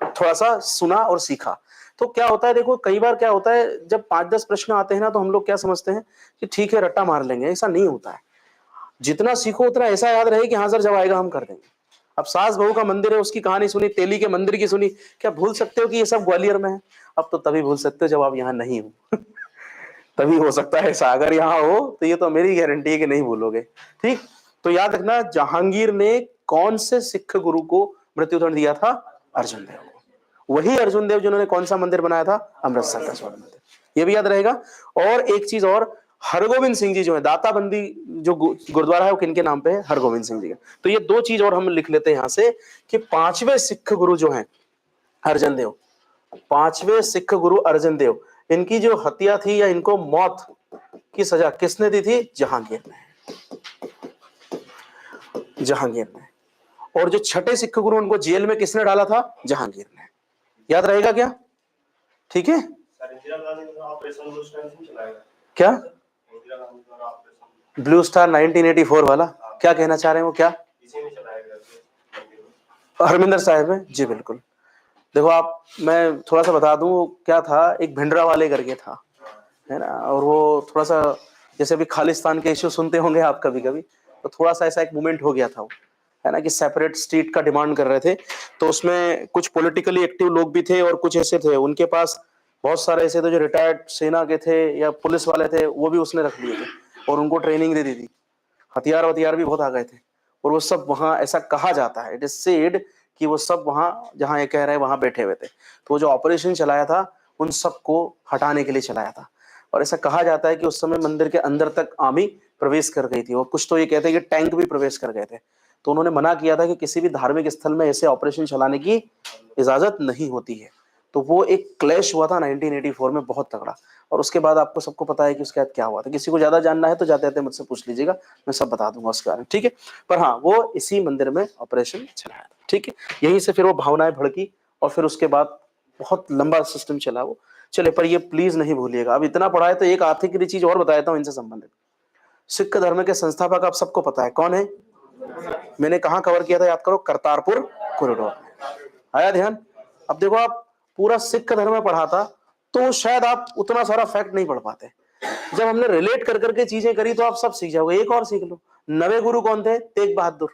थोड़ा सा सुना और सीखा। तो क्या होता है, देखो कई बार क्या होता है, जब 5-10 प्रश्न आते हैं ना, तो हम लोग क्या समझते हैं कि ठीक है रट्टा मार लेंगे। ऐसा नहीं होता है। जितना सीखो उतना ऐसा याद रहे कि हाँ सर जब आएगा हम कर देंगे। अब सास बहू का मंदिर है, उसकी कहानी सुनी, तेली के मंदिर की सुनी, क्या भूल सकते हो कि ये सब ग्वालियर में है? अब तो तभी भूल सकते हो जब आप यहाँ नहीं हो। तभी हो सकता है ऐसा, अगर यहाँ हो तो ये तो मेरी गारंटी है कि नहीं भूलोगे। ठीक, तो याद रखना, जहांगीर ने कौन से सिख गुरु को मृत्युदंड दिया था? अर्जुन देव को। वही अर्जुन देव जिन्होंने कौन सा मंदिर बनाया था? अमृतसर का स्वर्ण मंदिर। ये भी याद रहेगा। और एक चीज और, हरगोविंद सिंह जी जो है, दाता बंदी जो गुरुद्वारा है वो किनके नाम पे है? हरगोविंद सिंह जी का। तो ये 2 चीज और हम लिख लेते हैं यहां से कि 5वें सिख गुरु जो हैं अर्जन देव, 5वें सिख गुरु अर्जन देव, इनकी जो हत्या थी या इनको मौत की सजा किसने दी थी? जहांगीर ने। जहांगीर ने। और जो छठे सिख गुरु उनको जेल में किसने डाला था? जहांगीर ने। याद रहेगा क्या? ठीक है। क्या ब्लू स्टार 1984 वाला क्या कहना चाह रहे हैं वो? क्या हरमिंदर साहब है जी, बिल्कुल। देखो आप, मैं थोड़ा सा बता दूं क्या था, एक भिंडरा वाले करके था, है ना, और वो थोड़ा सा, जैसे अभी खालिस्तान के इश्यू सुनते होंगे आप कभी कभी, तो थोड़ा सा ऐसा एक मूवमेंट हो गया था वो, है ना, कि सेपरेट स्टेट का डिमांड कर रहे थे। तो उसमें कुछ पॉलिटिकली एक्टिव लोग भी थे और कुछ ऐसे थे, उनके पास बहुत सारे ऐसे थे जो रिटायर्ड सेना के थे या पुलिस वाले थे, वो भी उसने रख लिए थे और उनको ट्रेनिंग दे दी थी। हथियार वथियार भी बहुत आ गए थे, और वो सब वहां, ऐसा कहा जाता है, इट इज सेड कि वो सब वहां, जहां ये कह रहे हैं वहां बैठे हुए थे। तो वो जो ऑपरेशन चलाया था उन सबको हटाने के लिए चलाया था, और ऐसा कहा जाता है कि उस समय मंदिर के अंदर तक आर्मी प्रवेश कर गई थी, और कुछ तो ये कहते हैं कि टैंक भी प्रवेश कर गए थे। तो उन्होंने मना किया था कि किसी भी धार्मिक स्थल में ऐसे ऑपरेशन चलाने की इजाजत नहीं होती है। तो वो एक क्लैश हुआ था 1984 में, बहुत तगड़ा। और उसके बाद आपको सबको पता है कि उसके बाद क्या हुआ था। किसी को ज्यादा जानना है तो जाते जाते मुझसे पूछ लीजिएगा, मैं सब बता दूंगा उसके बारे में, ठीक है। पर हाँ, वो इसी मंदिर में ऑपरेशन चलाया था, ठीक है। यहीं से फिर वो भावनाएं भड़की, और फिर उसके बाद बहुत लंबा सिस्टम चला वो। चले, पर ये प्लीज नहीं भूलिएगा, अब इतना पढ़ा है तो एक आखिरी चीज और बता देता हूँ इनसे संबंधित। सिख धर्म के संस्थापक आप सबको पता है कौन है? मैंने कहाँ कवर किया था, याद करो, करतारपुर कॉरिडोर। आया ध्यान? अब देखो आप, पूरा सिख धर्म में पढ़ा था तो शायद आप उतना सारा फैक्ट नहीं पढ़ पाते। जब हमने रिलेट कर करके चीजें करी तो आप सब सीख जाओगे। एक और सीख लो, नवे गुरु कौन थे? तेग बहादुर।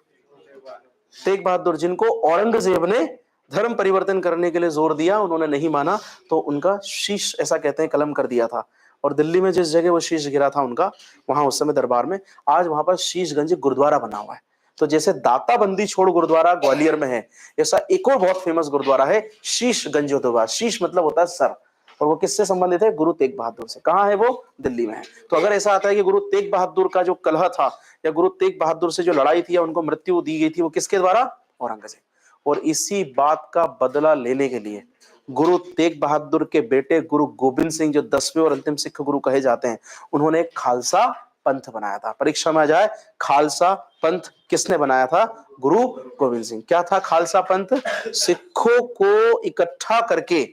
तेग बहादुर, जिनको औरंगजेब ने धर्म परिवर्तन करने के लिए जोर दिया, उन्होंने नहीं माना, तो उनका शीश, ऐसा कहते हैं, कलम कर दिया था। और दिल्ली में जिस जगह वो शीश गिरा था उनका, वहां उस समय दरबार में, आज वहां पर शीशगंज गुरुद्वारा बना हुआ है। तो जैसे दाता बंदी छोड़ गुरुद्वारा ग्वालियर में है, ऐसा एक और बहुत फेमस गुरुद्वारा है शीशगंज गुरुद्वारा। शीश मतलब होता है सर, और वो किससे संबंधित है? गुरु तेग बहादुर से। कहाँ है वो? दिल्ली में है। तो अगर ऐसा आता है कि गुरु तेग बहादुर का जो कलह था, या गुरु तेग बहादुर से जो लड़ाई थी या उनको मृत्यु दी गई थी, वो किसके द्वारा? औरंगजेब। और इसी बात का बदला लेने के लिए गुरु तेग बहादुर के बेटे गुरु गोविंद सिंह, जो 10वें और अंतिम सिख गुरु कहे जाते हैं, उन्होंने खालसा पंथ बनाया था। परीक्षा में आ जाए, खालसा पंथ किसने बनाया था? गुरु गोविंद सिंह। क्या था खालसा पंथ? सिखों को इकट्ठा करके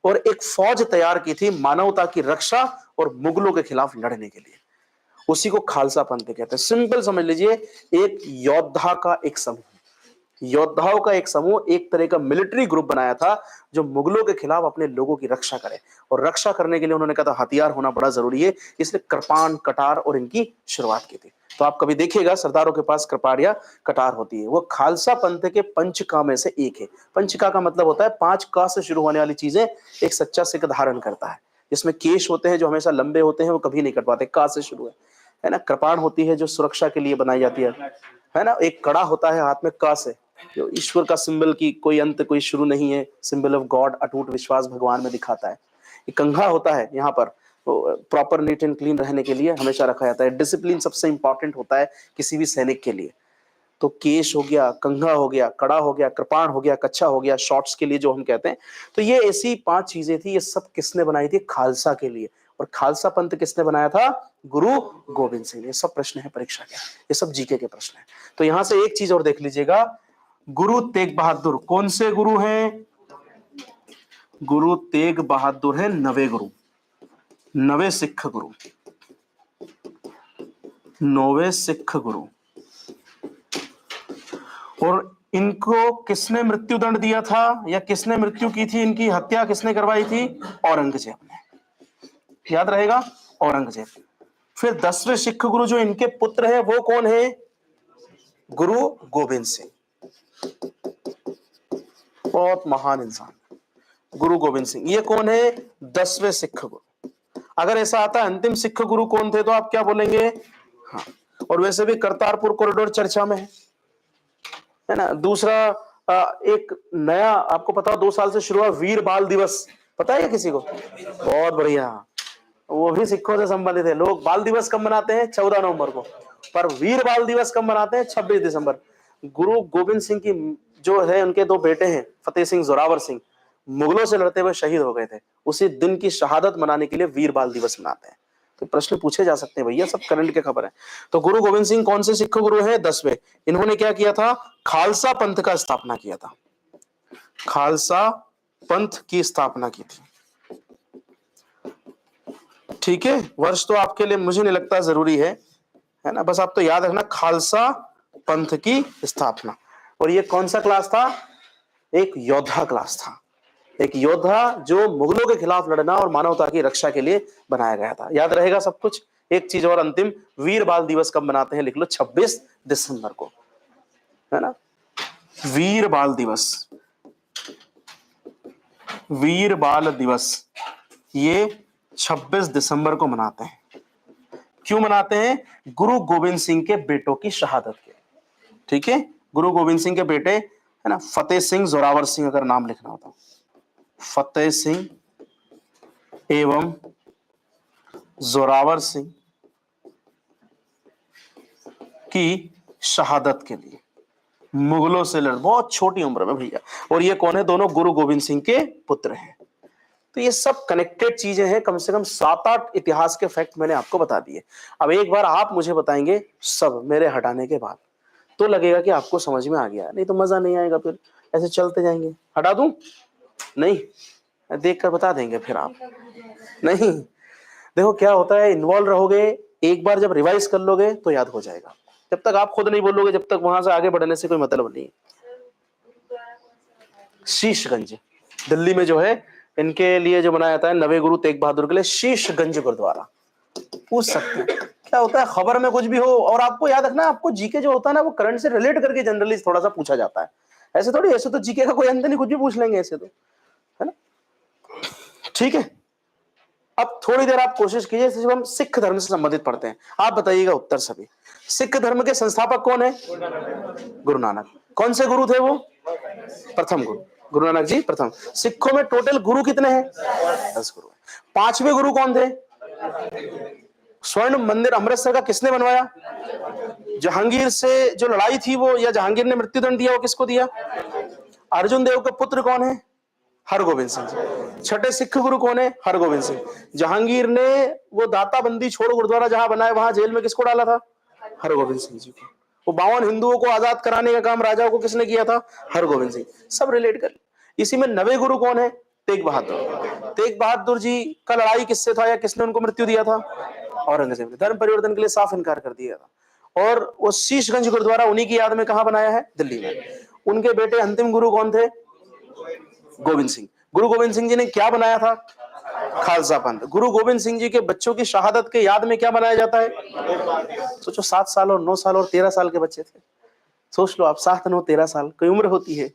और एक फौज तैयार की थी मानवता की रक्षा और मुगलों के खिलाफ लड़ने के लिए। उसी को खालसा पंथ कहते हैं। सिंपल समझ लीजिए, एक योद्धा का एक समूह, योद्धाओं का एक समूह, एक तरह का मिलिट्री ग्रुप बनाया था जो मुगलों के खिलाफ अपने लोगों की रक्षा करे। और रक्षा करने के लिए उन्होंने कहा था हथियार होना बड़ा जरूरी है, इसलिए कृपान, कटार और इनकी शुरुआत की थी। तो आप कभी देखिएगा सरदारों के पास कृपाण या कटार होती है। वो खालसा पंथ के पंचका में से एक है। पंचका का मतलब होता है 5 का से शुरू होने वाली चीजें एक सच्चा सिख धारण करता है। जिसमें केश होते हैं जो हमेशा लंबे होते हैं, वो कभी नहीं कटवाते, का से शुरू है ना। कृपाण होती है जो सुरक्षा के लिए बनाई जाती है ना। एक कड़ा होता है हाथ में, का से, जो ईश्वर का सिंबल की कोई अंत कोई शुरू नहीं है, सिंबल ऑफ गॉड, अटूट विश्वास भगवान में दिखाता है। एक कंघा होता है यहाँ पर, प्रॉपर नीट एंड क्लीन रहने के लिए हमेशा रखा जाता है। डिसिप्लिन सबसे इंपॉर्टेंट होता है किसी भी सैनिक के लिए। तो केश हो गया, कंघा हो गया, कड़ा हो गया, कृपाण हो गया, कच्छा हो गया, शॉर्ट्स के लिए जो हम कहते हैं। तो ये ऐसी 5 चीजें थी। ये सब किसने बनाई थी? खालसा के लिए। और खालसा पंथ किसने बनाया था? गुरु गोविंद सिंह। ये सब प्रश्न है परीक्षा के, ये सब जीके के प्रश्न है। तो यहां से एक चीज और देख लीजिएगा, गुरु तेग बहादुर कौन से गुरु हैं? गुरु तेग बहादुर है नवे गुरु, नवे सिख गुरु, नवे सिख गुरु। और इनको किसने मृत्यु दंड दिया था, या किसने मृत्यु की थी? इनकी हत्या किसने करवाई थी? औरंगजेब ने। याद रहेगा, औरंगजेब। फिर 10वें सिख गुरु जो इनके पुत्र है वो कौन है? गुरु गोविंद सिंह। बहुत महान इंसान, गुरु गोविंद सिंह। ये कौन है? 10वें सिख गुरु। अगर ऐसा आता है अंतिम सिख गुरु कौन थे, तो आप क्या बोलेंगे? हाँ। और वैसे भी करतारपुर कॉरिडोर चर्चा में है ना। दूसरा, एक नया आपको पता, 2 साल से शुरू हुआ वीर बाल दिवस, पता है किसी को? बहुत बढ़िया, वो भी सिखों से संबंधित है। लोग बाल दिवस कब मनाते हैं? 14 नवंबर को। पर वीर बाल दिवस कब मनाते हैं? 26 दिसंबर। गुरु गोविंद सिंह की जो है, उनके 2 बेटे हैं, फतेह सिंह, जोरावर सिंह, मुगलों से लड़ते हुए शहीद हो गए थे। उसी दिन की शहादत मनाने के लिए वीर बाल दिवस मनाते हैं। तो प्रश्न पूछे जा सकते हैं भैया, सब करंट के खबर है। तो गुरु गोविंद सिंह कौन से सिख गुरु हैं? 10वें। इन्होंने क्या किया था? खालसा पंथ का स्थापना किया था। खालसा पंथ की स्थापना की थी, ठीक है। वर्ष तो आपके लिए मुझे नहीं लगता जरूरी है ना। बस आप तो याद रखना, खालसा पंथ की स्थापना। और ये कौन सा क्लास था? एक योद्धा क्लास था, एक योद्धा जो मुगलों के खिलाफ लड़ना और मानवता की रक्षा के लिए बनाया गया था। याद रहेगा सब कुछ। एक चीज और अंतिम, वीर बाल दिवस कब मनाते हैं? लिख लो, 26 दिसंबर को, है ना। वीर बाल दिवस, वीर बाल दिवस ये 26 दिसंबर को मनाते हैं। क्यों मनाते हैं? गुरु गोविंद सिंह के बेटों की शहादत के, ठीक है। गुरु गोविंद सिंह के बेटे, है ना, फतेह सिंह, जोरावर सिंह, अगर नाम लिखना होता, फतेह सिंह एवं जोरावर सिंह की शहादत के लिए मुगलों से लड़, बहुत छोटी उम्र में भैया। और ये कौन है? दोनों गुरु गोविंद सिंह के पुत्र हैं। तो ये सब कनेक्टेड चीजें हैं। कम से कम 7-8 इतिहास के फैक्ट मैंने आपको बता दिए। अब एक बार आप मुझे बताएंगे सब मेरे हटाने के बाद, तो लगेगा कि आपको समझ में आ गया, नहीं तो मजा नहीं आएगा, फिर ऐसे चलते जाएंगे। हटा दूं? नहीं, देख कर बता देंगे फिर आप। नहीं, देखो क्या होता है, इन्वॉल्व रहोगे, एक बार जब रिवाइज कर लोगे तो याद हो जाएगा। जब तक आप खुद नहीं बोलोगे, जब तक वहां से आगे बढ़ने से कोई मतलब नहीं। शीशगंज दिल्ली में जो है, इनके लिए जो बनाया जाता है नवे गुरु तेग बहादुर के लिए, शीशगंज गुरुद्वारा। पूछ सकते हैं क्या होता है, खबर में कुछ भी हो। और आपको याद रखना, आपको जीके जो होता है ना, वो करंट से रिलेट करके जनरली थोड़ा सा पूछा जाता है। ऐसे थोड़ी, ऐसे तो जीके का कोई अंत नहीं, कुछ भी पूछ लेंगे ऐसे तो, है ना। ठीक है, अब थोड़ी देर आप कोशिश कीजिए, जब हम सिख धर्म से संबंधित पढ़ते हैं, आप बताइएगा उत्तर सभी। सिख धर्म के संस्थापक कौन है? गुरु नानक। कौन से गुरु थे वो? प्रथम गुरु, गुरु नानक जी प्रथम। सिखों में टोटल गुरु कितने हैं? 10 गुरु। 5वें गुरु कौन थे? स्वर्ण मंदिर अमृतसर का किसने बनवाया? जहांगीर से जो लड़ाई थी वो, या जहांगीर ने मृत्युदंड दिया, वो किसको दिया? अर्जुन देव का पुत्र कौन है? हरगोविंद सिंह जी। छठे सिख गुरु कौन है? हरगोविंद सिंह। जहांगीर ने वो दाता बंदी छोड़ गुरुद्वारा जहां बनाया, वहां जेल में किसको डाला था? हरगोविंद सिंह जी को। वो 52 हिंदुओं को आजाद कराने का काम राजाओं को किसने किया था? हरगोविंद सिंह। सब रिलेट कर। इसी में नवे गुरु कौन है? तेग बहादुर। तेग बहादुर जी का लड़ाई किससे था, या किसने उनको मृत्यु दिया था? औरंगजेब ने। धर्म परिवर्तन के लिए साफ इनकार कर दिया था। और वो शीशगंज गुरुद्वारा उन्हीं की याद में कहां बनाया है? दिल्ली में। उनके बेटे अंतिम गुरु कौन थे? गोविंद सिंह। गुरु गोविंद सिंह जी ने क्या बनाया था? खालसा पंथ। गुरु गोविंद सिंह जी के बच्चों की शहादत के याद में क्या बनाया जाता है? सोचो, 7 साल और 9 साल और 13 साल के बच्चे थे। सोच लो आप, 7, 9, 13 साल कोई उम्र होती है,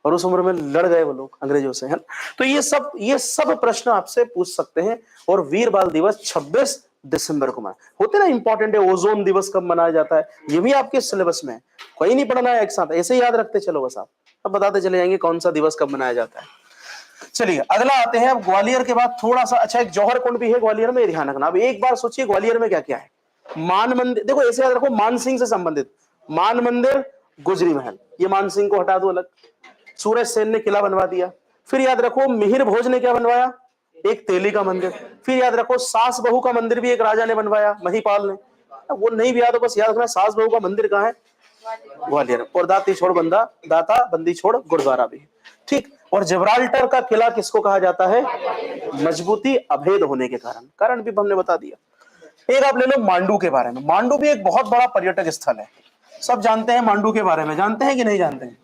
और उस उम्र में लड़ गए वो लोग अंग्रेजों से, है ना। तो ये सब प्रश्न आपसे पूछ सकते हैं। और वीर बाल दिवस 26 दिसंबर को मना होते ना, इंपॉर्टेंट है। ओजोन दिवस कब मनाया जाता है, ये भी आपके सिलेबस में है। कोई नहीं पढ़ना है एक साथ, ऐसे याद रखते चलो बस। आप अब बताते चले जाएंगे कौन सा दिवस कब मनाया जाता है। चलिए अगला आते हैं। अब ग्वालियर के बाद थोड़ा सा, अच्छा, एक जौहर कुंड भी है ग्वालियर में, ध्यान रखना। अब एक बार सोचिए ग्वालियर में क्या क्या है। मान मंदिर, देखो ऐसे याद रखो, मान सिंह से संबंधित मान मंदिर, गुजरी महल, ये मान सिंह को हटा दो अलग। सूरज सेन ने किला बनवा दिया। फिर याद रखो मिहिर भोज ने क्या बनवाया? एक तेली का मंदिर। फिर याद रखो सास बहू का मंदिर भी एक राजा ने बनवाया, महिपाल ने। वो नहीं भी याद हो, बस याद रखना सास बहू का मंदिर कहाँ है? ग्वालियर। और दाती छोड़ बंदा, दाता बंदी छोड़ गुरुद्वारा भी, ठीक। और जिब्राल्टर का किला किसको कहा जाता है? मजबूती, अभेद होने के कारण भी हमने बता दिया। एक आप ले लो मांडू के बारे में। मांडू भी एक बहुत बड़ा पर्यटक स्थल है। सब जानते हैं मांडू के बारे में, जानते हैं कि नहीं जानते हैं?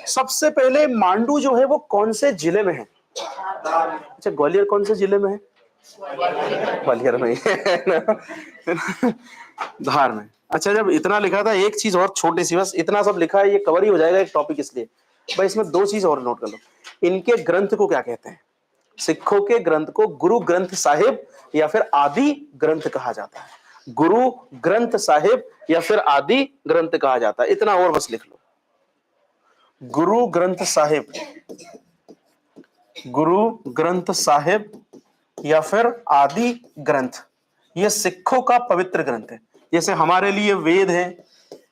सबसे पहले मांडू जो है वो कौन से जिले में है? अच्छा, ग्वालियर कौन से जिले में है? ग्वालियर में है। धार में। अच्छा, जब इतना लिखा था, एक चीज और छोटी सी, बस इतना सब लिखा है, ये कवर ही हो जाएगा एक टॉपिक, इसलिए भाई इसमें 2 चीज और नोट कर लो। इनके ग्रंथ को क्या कहते हैं? सिखों के ग्रंथ को गुरु ग्रंथ साहिब या फिर आदि ग्रंथ कहा जाता है। गुरु ग्रंथ साहिब या फिर आदि ग्रंथ कहा जाता है। इतना और बस लिख लो, गुरु ग्रंथ साहिब, गुरु ग्रंथ साहिब या फिर आदि ग्रंथ। ये सिखों का पवित्र ग्रंथ है। जैसे हमारे लिए वेद है,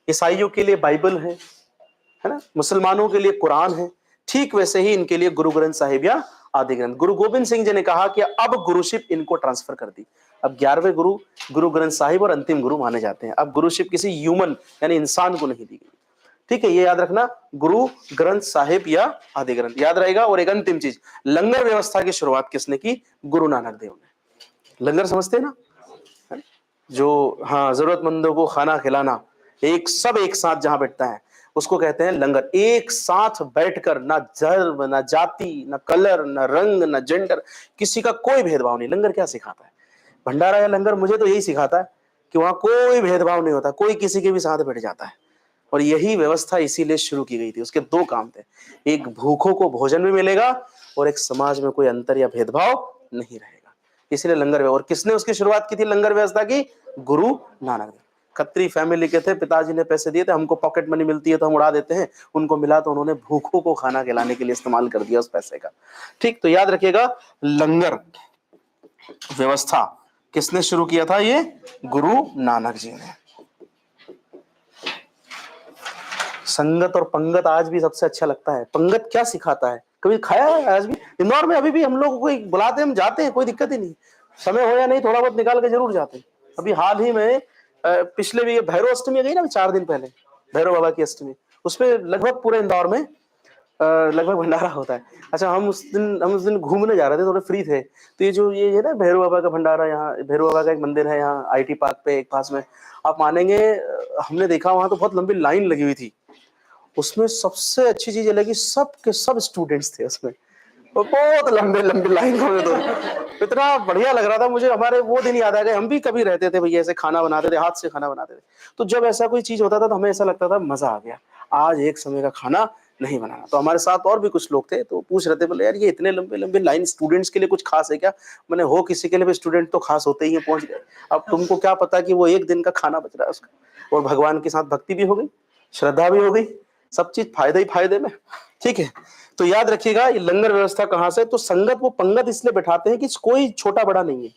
ईसाइयों के लिए बाइबल है ना, मुसलमानों के लिए कुरान है, ठीक वैसे ही इनके लिए गुरु ग्रंथ साहिब या आदि ग्रंथ। गुरु गोविंद सिंह जी ने कहा कि अब गुरुशिप इनको ट्रांसफर कर दी। अब 11वें गुरु गुरु ग्रंथ साहिब और अंतिम गुरु माने जाते हैं। अब गुरुशिप किसी ह्यूमन यानी इंसान को नहीं दी गई, ठीक है, ये याद रखना, गुरु ग्रंथ साहिब या आदि ग्रंथ याद रहेगा। और एक अंतिम चीज, लंगर व्यवस्था की शुरुआत किसने की? गुरु नानक देव ने। लंगर समझते हैं ना, जो हाँ जरूरतमंदों को खाना खिलाना, एक सब एक साथ जहां बैठता है, उसको कहते हैं लंगर। एक साथ बैठकर, ना धर्म, ना जाति, ना कलर, ना रंग, ना जेंडर, किसी का कोई भेदभाव नहीं। लंगर क्या सिखाता है? भंडारा या लंगर मुझे तो यही सिखाता है कि वहां कोई भेदभाव नहीं होता, कोई किसी के भी साथ बैठ जाता है। और यही व्यवस्था इसीलिए शुरू की गई थी। उसके दो काम थे, एक भूखों को भोजन भी मिलेगा और एक समाज में कोई अंतर या भेदभाव नहीं रहेगा। इसलिए लंगर व्यवस्था। और किसने उसकी शुरुआत की थी लंगर व्यवस्था की? गुरु नानक देव। खत्री फैमिली के थे, पिताजी ने पैसे दिए थे, हमको पॉकेट मनी मिलती है तो हम उड़ा देते हैं, उनको मिला तो उन्होंने भूखों को खाना खिलाने के लिए इस्तेमाल कर दिया उस पैसे का। ठीक, तो याद रखिएगा, लंगर व्यवस्था किसने शुरू किया था? ये गुरु नानक जी ने। संगत और पंगत आज भी सबसे अच्छा लगता है। पंगत क्या सिखाता है? कभी खाया है? आज भी इंदौर में अभी भी हम लोग को बुलाते हैं, हम जाते हैं, कोई दिक्कत ही नहीं, समय हो या नहीं थोड़ा बहुत निकाल के जरूर जाते हैं। अभी हाल ही में पिछले भी भैरव अष्टमी गई ना 4 दिन पहले, भैरव बाबा की अष्टमी, उसमें लगभग पूरे इंदौर में लगभग भंडारा होता है। अच्छा, हम उस दिन घूमने जा रहे थे, थोड़े फ्री थे, तो ये जो ये है ना भैरव बाबा का भंडारा, यहाँ भैरव बाबा का एक मंदिर है यहाँ IT पार्क पे एक पास में, आप मानेंगे हमने देखा वहां तो बहुत लंबी लाइन लगी हुई थी। उसमें सबसे अच्छी चीज ये लगी, सब के सब स्टूडेंट्स थे उसमें, और बहुत लंबे लंबे लाइन में, तो इतना बढ़िया लग रहा था मुझे। हमारे वो दिन याद आ गए, हम भी कभी रहते थे भैया ऐसे खाना बनाते थे, हाथ से खाना बनाते थे, तो जब ऐसा कोई चीज होता था तो हमें ऐसा लगता था मजा आ गया, आज एक समय का खाना नहीं बनाना। तो हमारे साथ और भी कुछ लोग थे, तो पूछ रहे थे, बोले यार ये इतने लंबे लंबे लाइन स्टूडेंट्स के लिए कुछ खास है क्या? मैंने हो किसी के लिए भी, स्टूडेंट तो खास होते ही हैं, पहुंच गए। अब तुमको क्या पता कि वो एक दिन का खाना बच रहा है उसका, और भगवान के साथ भक्ति भी हो गई, श्रद्धा भी हो गई, सब चीज फायदे ही फायदे में। ठीक है, तो याद रखिएगा ये लंगर व्यवस्था कहां से? तो संगत वो पंगत इसलिए बैठाते हैं कि कोई छोटा बड़ा नहीं है।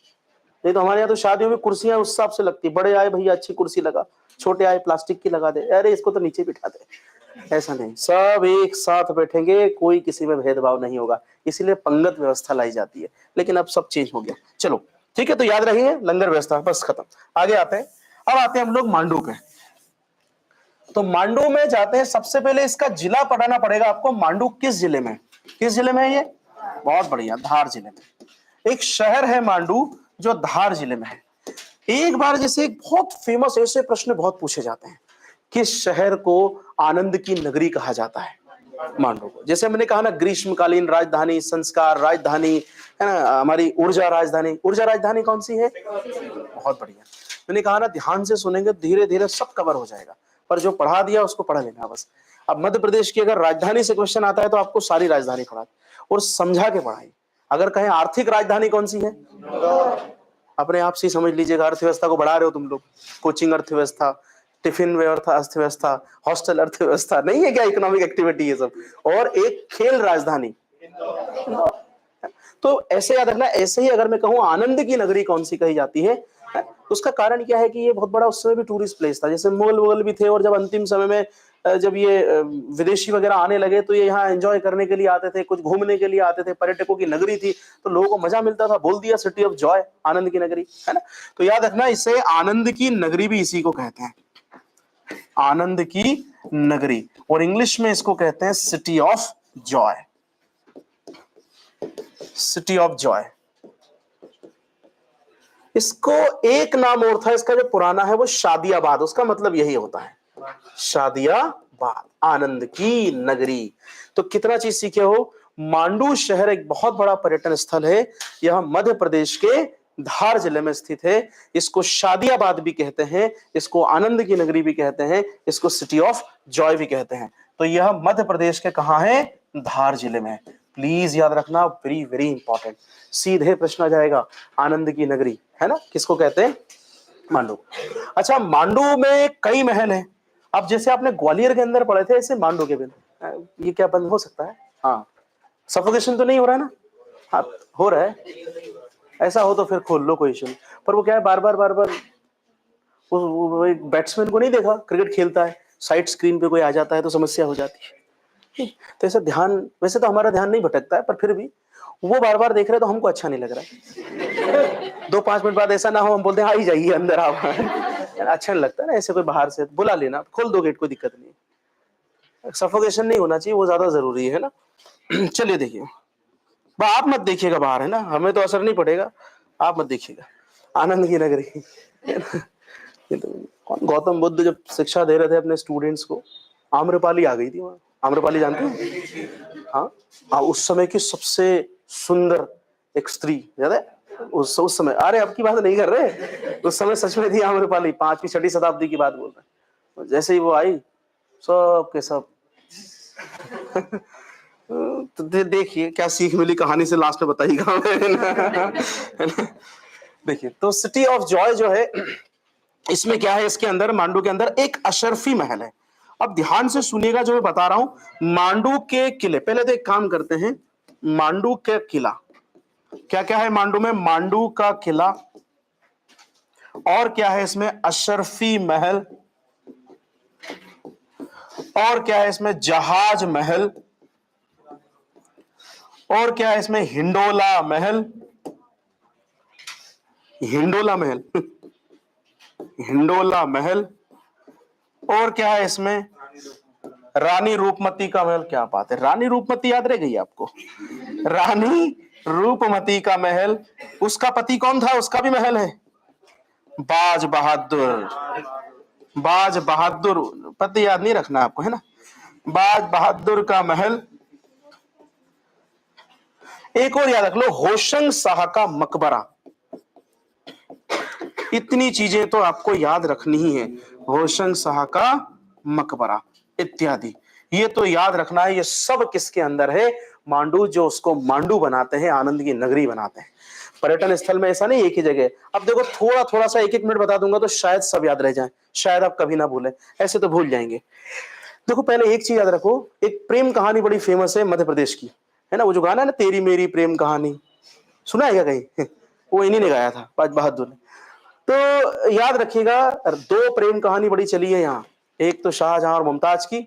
नहीं तो हमारे यहाँ तो शादियों में कुर्सियां उस हिसाब से लगती, बड़े आए भैया अच्छी कुर्सी लगा, छोटे आए प्लास्टिक की लगा दे, अरे इसको तो नीचे बिठा दे। ऐसा नहीं, सब एक साथ बैठेंगे, कोई किसी में भेदभाव नहीं होगा, इसीलिए पंगत व्यवस्था लाई जाती है। लेकिन अब सब चेंज हो गया। चलो ठीक है, तो याद रखिए लंगर व्यवस्था, बस खत्म। आगे आते हैं, अब आते हैं हम लोग मांडू पे। तो मांडू में जाते हैं, सबसे पहले इसका जिला पढ़ाना पड़ेगा आपको। मांडू किस जिले में? किस जिले में है ये? बहुत बढ़िया, धार जिले में। एक शहर है मांडू जो धार जिले में है। एक बार जैसे एक बहुत फेमस ऐसे प्रश्न बहुत पूछे जाते हैं, किस शहर को आनंद की नगरी कहा जाता है? मांडू को। जैसे मैंने कहा ना, ग्रीष्मकालीन राजधानी, संस्कार राजधानी, है ना, हमारी ऊर्जा राजधानी। ऊर्जा राजधानी कौन सी है? बहुत बढ़िया। मैंने कहा ना, ध्यान से सुनेंगे धीरे धीरे सब कवर हो जाएगा, पर जो पढ़ा दिया उसको पढ़ लेना बस। अब मध्य प्रदेश की अगर राजधानी से क्वेश्चन आता है तो आपको सारी राजधानी पढ़ा और समझा के पढ़ाई। अगर कहें आर्थिक राजधानी कौन सी है, अपने आप से समझ लीजिएगा, अर्थव्यवस्था को बढ़ा रहे हो तुम लोग, कोचिंग अर्थव्यवस्था, टिफिन व्यवस्था, अर्थव्यवस्था, हॉस्टल अर्थव्यवस्था, नहीं है क्या इकोनॉमिक एक्टिविटी ये सब? और एक खेल राजधानी। तो ऐसे याद रखना। ऐसे ही अगर मैं कहूं आनंद की नगरी कौन सी कही जाती है, तो उसका कारण क्या है कि ये बहुत बड़ा उस समय भी टूरिस्ट प्लेस था। जैसे मुगल वुगल भी थे, और जब अंतिम समय में जब ये विदेशी वगैरह आने लगे तो ये यहाँ एंजॉय करने के लिए आते थे, कुछ घूमने के लिए आते थे, पर्यटकों की नगरी थी, तो लोगों को मजा मिलता था, बोल दिया सिटी ऑफ जॉय, आनंद की नगरी, है ना। तो याद रखना, इसे आनंद की नगरी भी इसी को कहते हैं, आनंद की नगरी, और इंग्लिश में इसको कहते हैं city of Joy, city of Joy. इसको एक नाम और था इसका जो पुराना है, वो शादियाबाद, उसका मतलब यही होता है, शादियाबाद, आनंद की नगरी। तो कितना चीज सीखे हो। मांडू शहर एक बहुत बड़ा पर्यटन स्थल है, यह मध्य प्रदेश के धार जिले में स्थित है। इसको शादियाबाद भी कहते हैं, इसको आनंद की नगरी भी कहते हैं, इसको सिटी ऑफ जॉय भी कहते हैं। तो यह मध्य प्रदेश के कहां है? धार जिले में। प्लीज याद रखना, वेरी वेरी इंपॉर्टेंट। सीधे प्रश्न आ जाएगा, आनंद की नगरी, है ना, किसको कहते हैं? मांडू। अच्छा, मांडू में कई महल हैं। अब जैसे आपने ग्वालियर के अंदर पढ़े थे, ऐसे मांडू के भी। ये क्या बंद हो सकता है? हाँ, सफोकेशन तो नहीं हो रहा है ना? हाँ, हो रहा है। ऐसा हो तो फिर खोल लो, कोई इशू नहीं। पर वो क्या है, बार बार वो बैट्समैन को नहीं देखा, क्रिकेट खेलता है, साइड स्क्रीन पे कोई आ जाता है तो समस्या हो जाती है। तो ऐसा ध्यान, वैसे तो हमारा ध्यान नहीं भटकता है, पर फिर भी वो बार बार देख रहे तो हमको अच्छा नहीं लग रहा है। 2-5 मिनट बाद ऐसा ना हो हम बोलते हैं आ ही जाइए अंदर आप। अच्छा नहीं लगता ना ऐसे, कोई बाहर से बुला लेना, खोल दो गेट, कोई दिक्कत नहीं। सफोकेशन नहीं होना चाहिए, वो ज्यादा जरूरी है ना। चलिए देखिए, आप मत देखिएगा बाहर, है ना, हमें तो असर नहीं पड़ेगा, आप मत देखिएगा। आनंद की नगरी। ये तो कौन, गौतम बुद्ध जब शिक्षा दे रहे थे अपने स्टूडेंट्स को, आम्रपाली आ गई थी वहां। आम्रपाली जानते हो? हाँ हाँ, उस समय की सबसे सुंदर एक स्त्री, याद है? उस समय, अरे अब की बात नहीं कर रहे, उस समय सच में थी आम्रपाली, 5वीं 6वीं शताब्दी की बात बोल रहे हैं। और जैसे ही वो आई, सब के सब तो देखिए क्या सीख मिली कहानी से, लास्ट में बताइएगा है ना? देखिए, तो सिटी ऑफ जॉय जो है, इसमें क्या है, इसके अंदर, मांडू के अंदर एक अशरफी महल है। अब ध्यान से सुनिएगा जो मैं बता रहा हूं। मांडू के किले, पहले तो एक काम करते हैं, मांडू के किला क्या क्या है मांडू में? मांडू का किला, और क्या है इसमें? अशरफी महल, और क्या है इसमें? जहाज महल, और क्या है इसमें? हिंडोला महल, हिंडोला महल हिंडोला महल, और क्या है इसमें? रानी रूपमती का महल। क्या बात है, रानी रूपमती याद रह गई आपको? रानी रूपमती का महल, उसका पति कौन था? उसका भी महल है, बाज बहादुर। बाज बहादुर, पति याद नहीं रखना आपको, है ना? बाज बहादुर का महल। एक और याद रख लो, होशंग शाह का मकबरा। इतनी चीजें तो आपको याद रखनी ही है, होशंग शाह का मकबरा इत्यादि, ये तो याद रखना है। ये सब किसके अंदर है? मांडू, जो उसको मांडू बनाते हैं, आनंद की नगरी बनाते हैं। पर्यटन स्थल में ऐसा नहीं एक ही जगह। अब देखो, थोड़ा थोड़ा सा, एक एक मिनट बता दूंगा तो शायद सब याद रह जाए, शायद आप कभी ना भूलें, ऐसे तो भूल जाएंगे। देखो, पहले एक चीज याद रखो, एक प्रेम कहानी बड़ी फेमस है मध्य प्रदेश की, है ना? वो जो गाना है ना, तेरी मेरी प्रेम कहानी, सुना है क्या कहीं? वो इन्हीं ने गाया था, बाज बहादुर ने। तो याद रखिएगा, 2 प्रेम कहानी बड़ी चली है यहाँ। एक तो शाहजहां और मुमताज की,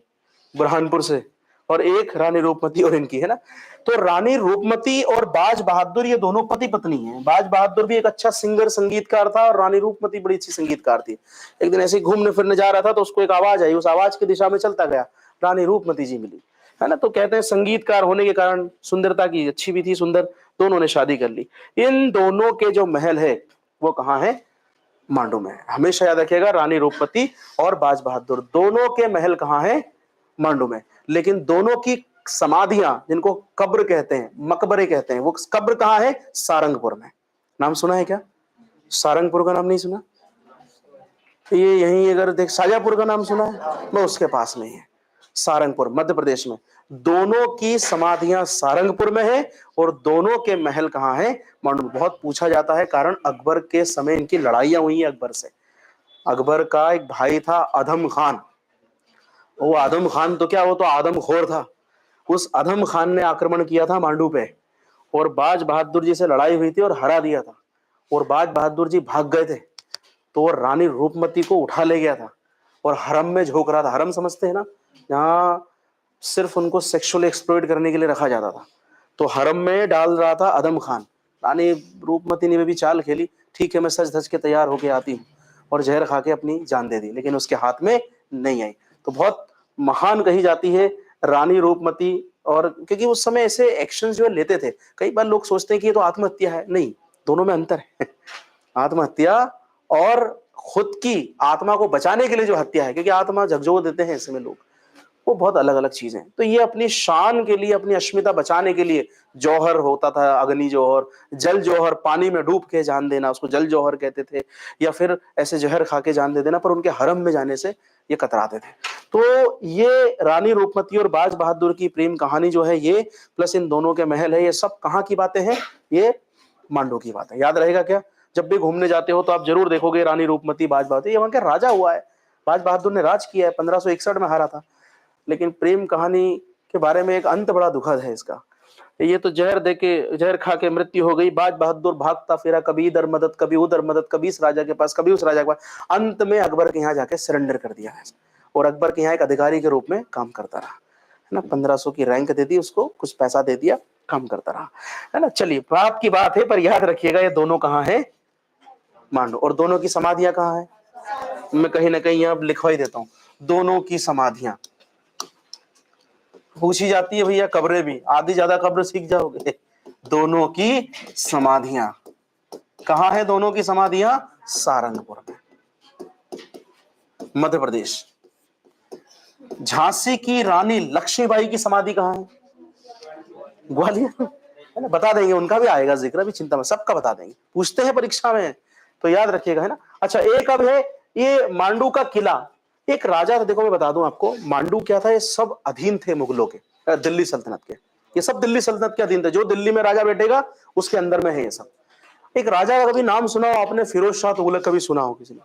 बुरहानपुर से, और एक रानी रूपमती और इनकी, है ना? तो रानी रूपमती और बाज बहादुर, ये दोनों पति पत्नी हैं। बाज बहादुर भी एक अच्छा सिंगर, संगीतकार था, और रानी रूपमती बड़ी अच्छी संगीतकार थी। एक दिन ऐसे ही घूमने फिरने जा रहा था, तो उसको एक आवाज आई, उस आवाज की दिशा में चलता गया, रानी रूपमती जी मिली, है ना? तो कहते हैं संगीतकार होने के कारण, सुंदरता की अच्छी भी थी, सुंदर, दोनों ने शादी कर ली। इन दोनों के जो महल है वो कहाँ है? मांडू में। हमेशा याद रखिएगा, रानी रूपमती और बाज बहादुर दोनों के महल कहाँ है? मांडू में। लेकिन दोनों की समाधियां, जिनको कब्र कहते हैं, मकबरे कहते हैं, वो कब्र कहाँ है? सारंगपुर में। नाम सुना है क्या? सारंगपुर का नाम नहीं सुना? ये यहीं, अगर देख, शाजापुर का नाम सुना है? मैं उसके पास में ही है, सारंगपुर, मध्य प्रदेश में। दोनों की समाधियां सारंगपुर में है, और दोनों के महल कहाँ है? मांडू में। बहुत पूछा जाता है, कारण अकबर के समय इनकी लड़ाइयां हुई हैं अकबर से। अकबर का एक भाई था अधम खान, वो आदम खान तो क्या, वो तो आदमखोर था। उस अधम खान ने आक्रमण किया था मांडू पे, और बाज बहादुर जी से लड़ाई हुई थी और हरा दिया था, और बाज बहादुर जी भाग गए थे। तो वो रानी रूपमती को उठा ले गया था, और हरम में झोंक रहा था। हरम समझते हैं ना, जहाँ सिर्फ उनको सेक्सुअल एक्सप्लॉइट करने के लिए रखा जाता था। तो हरम में डाल रहा था अदम खान। रानी रूपमती ने भी चाल खेली, ठीक है मैं सज धज के तैयार होके आती हूँ, और जहर खा के अपनी जान दे दी, लेकिन उसके हाथ में नहीं आई। तो बहुत महान कही जाती है रानी रूपमती। और क्योंकि उस समय ऐसे एक्शन जो लेते थे, कई बार लोग सोचते हैं कि ये तो आत्महत्या है, नहीं, दोनों में अंतर है। आत्महत्या और खुद की आत्मा को बचाने के लिए जो हत्या है, क्योंकि आत्मा झकझोर देते हैं ऐसे में लोग, वो बहुत अलग अलग चीजें। तो ये अपनी शान के लिए, अपनी अस्मिता बचाने के लिए, जौहर होता था, अग्नि जौहर, जल जौहर, पानी में डूब के जान देना, उसको जल जौहर कहते थे, या फिर ऐसे जहर खा के जान दे देना, पर उनके हरम में जाने से ये कतराते थे। तो ये रानी रूपमती और बाज बहादुर की प्रेम कहानी जो है ये, प्लस इन दोनों के महल है, ये सब कहाँ की बातें हैं? ये मांडू की बात है। याद रहेगा क्या? जब भी घूमने जाते हो तो आप जरूर देखोगे रानी रूपमती, बाज बहादुर, ये वहां के राजा हुआ है। बाज बहादुर ने राज किया है, 1561 में हारा था। लेकिन प्रेम कहानी के बारे में एक अंत बड़ा दुखद है इसका। ये तो जहर दे के, जहर खा के मृत्यु हो गई। बाज बहादुर भागता फिरा, कभी इधर मदद, कभी उधर मदद, कभी इस राजा के पास, कभी उस राजा के पास, अंत में अकबर के यहाँ जाके सरेंडर कर दिया है, और अकबर के यहाँ एक अधिकारी के रूप में काम करता रहा, है ना? 1500 की रैंक दे दी उसको, कुछ पैसा दे दिया, काम करता रहा, है ना? चलिए, बात की बात है, पर याद रखिएगा ये दोनों कहाँ है? मांडू। और दोनों की समाधियां कहाँ है? मैं कहीं ना कहीं यहाँ लिखवा ही देता हूँ, दोनों की समाधियां। पूछी जाती है भैया, कब्रें भी, आधी ज्यादा कब्र सीख जाओगे। दोनों की समाधियां कहाँ है? दोनों की समाधियां सारंगपुर में, मध्य प्रदेश। झांसी की रानी लक्ष्मीबाई की समाधि कहाँ है? ग्वालियर, है ना? बता देंगे, उनका भी आएगा जिक्र, भी चिंता में, सबका बता देंगे, पूछते हैं परीक्षा में तो याद रखिएगा, है ना? अच्छा, एक अब है ये मांडू का किला। एक राजा था, देखो मैं बता दूं आपको, मांडू क्या था, ये सब अधीन थे मुगलों के, दिल्ली सल्तनत के। ये सब दिल्ली सल्तनत के अधीन थे, जो दिल्ली में राजा बैठेगा उसके अंदर में है ये सब। एक राजा का कभी नाम सुना हो आपने, फिरोज शाह तुगलक, कभी सुना हो किसी ने?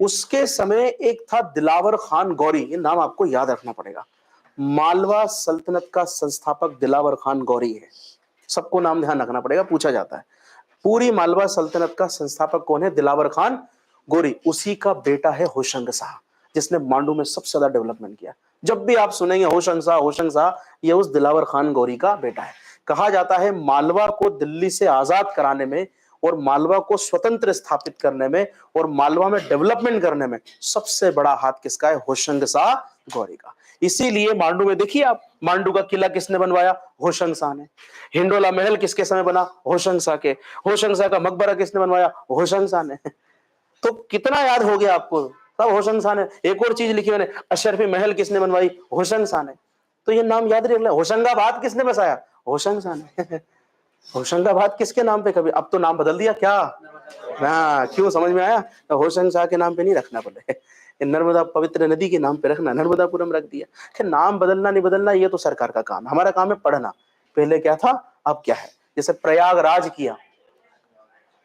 उसके समय एक था दिलावर खान गौरी, ये नाम आपको याद रखना पड़ेगा। मालवा सल्तनत का संस्थापक दिलावर खान गौरी है, सबको नाम ध्यान रखना पड़ेगा, पूछा जाता है। पूरी मालवा सल्तनत का संस्थापक कौन है? दिलावर खान गोरी। उसी का बेटा है होशंग शाह, जिसने मांडू में सबसे ज्यादा डेवलपमेंट किया। जब भी आप सुनेंगे होशंग शाह, होशंग शाह, ये उस दिलावर खान गौरी का बेटा है। कहा जाता है मालवा को दिल्ली से आजाद कराने में और मालवा को स्वतंत्र स्थापित करने में और मालवा में डेवलपमेंट करने में सबसे बड़ा हाथ किसका है? होशंग शाह गौरी का। इसीलिए मांडू में देखिए आप, मांडू का किला किसने बनवाया? होशंग शाह ने। हिंडोला महल किसके समय बना? होशंग शाह के। होशंग शाह का मकबरा किसने बनवाया? होशंग शाह ने। तो कितना याद हो गया आपको? सब होशंग शाह ने। एक और चीज लिखी मैंने, अशरफी महल किसने बनवाई? होशंग शाह ने। तो ये नाम याद रख ले। होशंगाबाद किसने बसाया? होशंग शाह ने। होशंगाबाद किसके नाम पे? कभी अब तो नाम बदल दिया क्या? हाँ, क्यों, समझ में आया? तो होशंग शाह के नाम पे नहीं रखना बोले, नर्मदा पवित्र नदी के नाम पे रखना, नर्मदापुरम रख दिया। खैर, नाम बदलना नहीं बदलना ये तो सरकार का काम है, हमारा काम है पढ़ना। पहले क्या था, अब क्या है। जैसे प्रयागराज किया,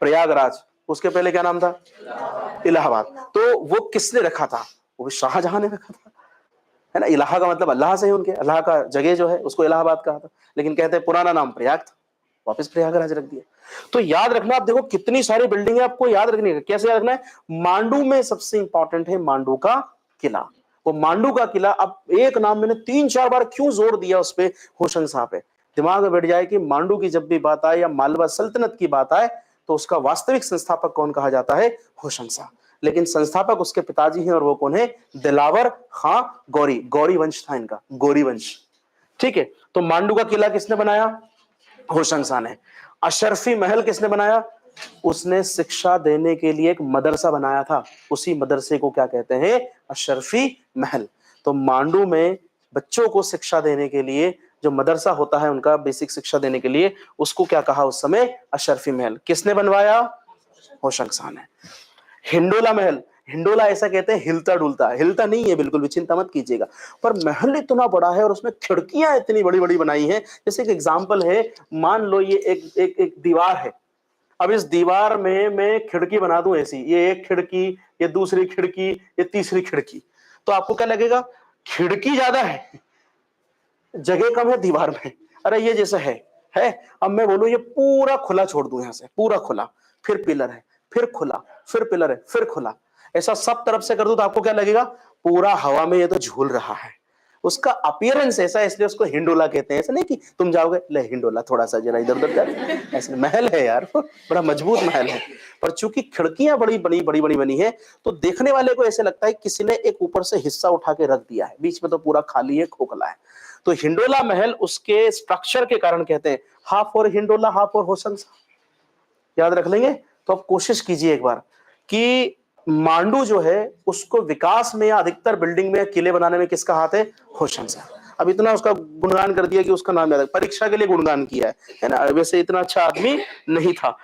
प्रयागराज, उसके पहले क्या नाम था? इलाहाबाद। तो वो किसने रखा था? वो भी शाहजहां ने रखा था, है ना? इलाहा का मतलब अल्लाह से है, उनके अल्लाह का जगह जो है उसको इलाहाबाद कहा था, लेकिन कहते हैं पुराना नाम प्रयाग था, वापस प्रयागराज रख दिया। तो याद रखना, आप देखो कितनी सारी बिल्डिंग है, आपको याद रखनी है। कैसे याद रखना है? मांडू में सबसे इंपॉर्टेंट है मांडू का किला। वो मांडू का किला, अब एक नाम मैंने 3-4 बार क्यों जोर दिया उस पे, होशंग शाह पे, दिमाग में बैठ जाए कि मांडू की जब भी बात आए या मालवा सल्तनत की बात आए तो उसका वास्तविक संस्थापक कौन कहा जाता है? होशंग शाह। लेकिन संस्थापक उसके पिताजी हैं, और वो कौन है? दिलावर खां गौरी। गौरी वंश था इनका, गौरी वंश। ठीक है, तो मांडू का किला किसने बनाया? होशंग शाह ने। अशरफी महल किसने बनाया? उसने शिक्षा देने के लिए एक मदरसा बनाया था, उसी मदरसे को क्या कहते हैं? अशरफी महल। तो मांडू में बच्चों को शिक्षा देने के लिए जो मदरसा होता है, उनका बेसिक शिक्षा देने के लिए, उसको क्या कहा उस समय? अशरफी महल। किसने बनवाया? होशंग शाह ने। हिंडोला महल, हिंडोला ऐसा कहते हैं हिलता डुलता, हिलता नहीं है बिल्कुल भी, चिंता मत कीजिएगा, पर महल इतना बड़ा है और उसमें खिड़कियां इतनी बड़ी बड़ी बनाई हैं। जैसे एक एग्जांपल है, मान लो ये एक दीवार है, अब इस दीवार में मैं खिड़की बना दूं ऐसी, ये एक खिड़की, ये दूसरी खिड़की, ये तीसरी खिड़की, तो आपको क्या लगेगा? खिड़की ज्यादा है, जगह कम है दीवार में। अरे ये जैसा है। अब मैं बोलूं ये पूरा खुला छोड़ दूं, यहां से पूरा खुला, फिर पिलर है, फिर खुला, फिर पिलर है, फिर खुला, ऐसा सब तरफ से कर दूं तो आपको क्या लगेगा? पूरा हवा में ये तो झूल रहा है। उसका अपीयरेंस ऐसा है, इसलिए उसको हिंडोला कहते हैं। ऐसा नहीं कि तुम जाओगे ले हिंडोला थोड़ा सा जरा इधर उधर जाए, ऐसे महल है यार, बड़ा मजबूत महल है। पर चूंकि खिड़कियां बड़ी बड़ी बड़ी बड़ी बनी है, तो देखने वाले को ऐसे लगता है किसी ने एक ऊपर से हिस्सा उठा के रख दिया है, बीच में तो पूरा खाली है, खोखला है। तो हिंडोला महल उसके स्ट्रक्चर के कारण कहते हैं हाफ और हिंडोला, हाफ और होशंग शाह। याद रख लेंगे। तो अब कोशिश कीजिए एक बार कि मांडू जो है उसको विकास में या अधिकतर बिल्डिंग में, किले बनाने में किसका हाथ है? होशंग शाह। अब इतना उसका गुणगान कर दिया कि उसका नाम याद है, परीक्षा के लिए गुणगान किया है ना? वैसे इतना अच्छा आदमी नहीं था।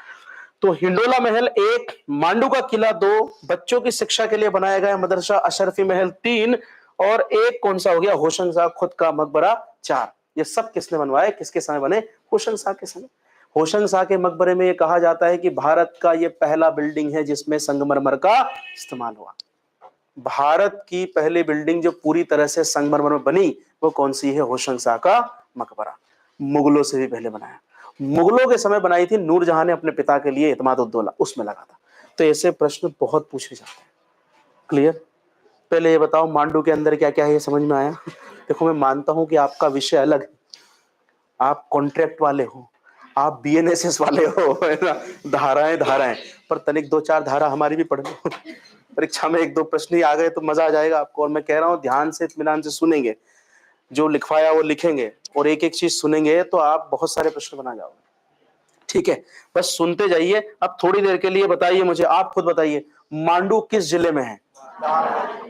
तो हिंडोला महल 1, मांडू का किला 2, बच्चों की शिक्षा के लिए बनाया गया मदरसा अशरफी महल 3, और एक कौन सा हो गया? होशंग शाह खुद का मकबरा 4। ये सब किसने बनवाए, किसके समय बने? होशंग शाह के समय। होशंग शाह के मकबरे में ये कहा जाता है कि भारत का ये पहला बिल्डिंग है जिसमें संगमरमर का इस्तेमाल हुआ। भारत की पहली बिल्डिंग जो पूरी तरह से संगमरमर में बनी, वो कौन सी है? होशंग शाह का मकबरा। मुगलों से भी पहले बनाया, मुगलों के समय बनाई थी, नूरजहां ने अपने पिता के लिए इत्माद-उद-दौला उसमें लगा था। तो ऐसे प्रश्न बहुत पूछे जाते हैं। क्लियर? पहले ये बताओ मांडू के अंदर क्या क्या है, ये समझ में आया? देखो, मैं मानता हूं कि आपका विषय अलग है, आप कॉन्ट्रैक्ट वाले हो, आप बीएनएसएस वाले हो, है ना? धाराएं धाराएं, पर तनिक 2-4 धारा हमारी भी पढ़ लो। परीक्षा में 1-2 प्रश्न ही आ गए तो मजा आ जाएगा आपको। और मैं कह रहा हूं ध्यान से, इत्मीनान से सुनेंगे, जो लिखवाया वो लिखेंगे, और एक एक चीज सुनेंगे तो आप बहुत सारे प्रश्न बना जाओगे। ठीक है, बस सुनते जाइए। अब थोड़ी देर के लिए बताइए मुझे, आप खुद बताइए, मांडू किस जिले में है?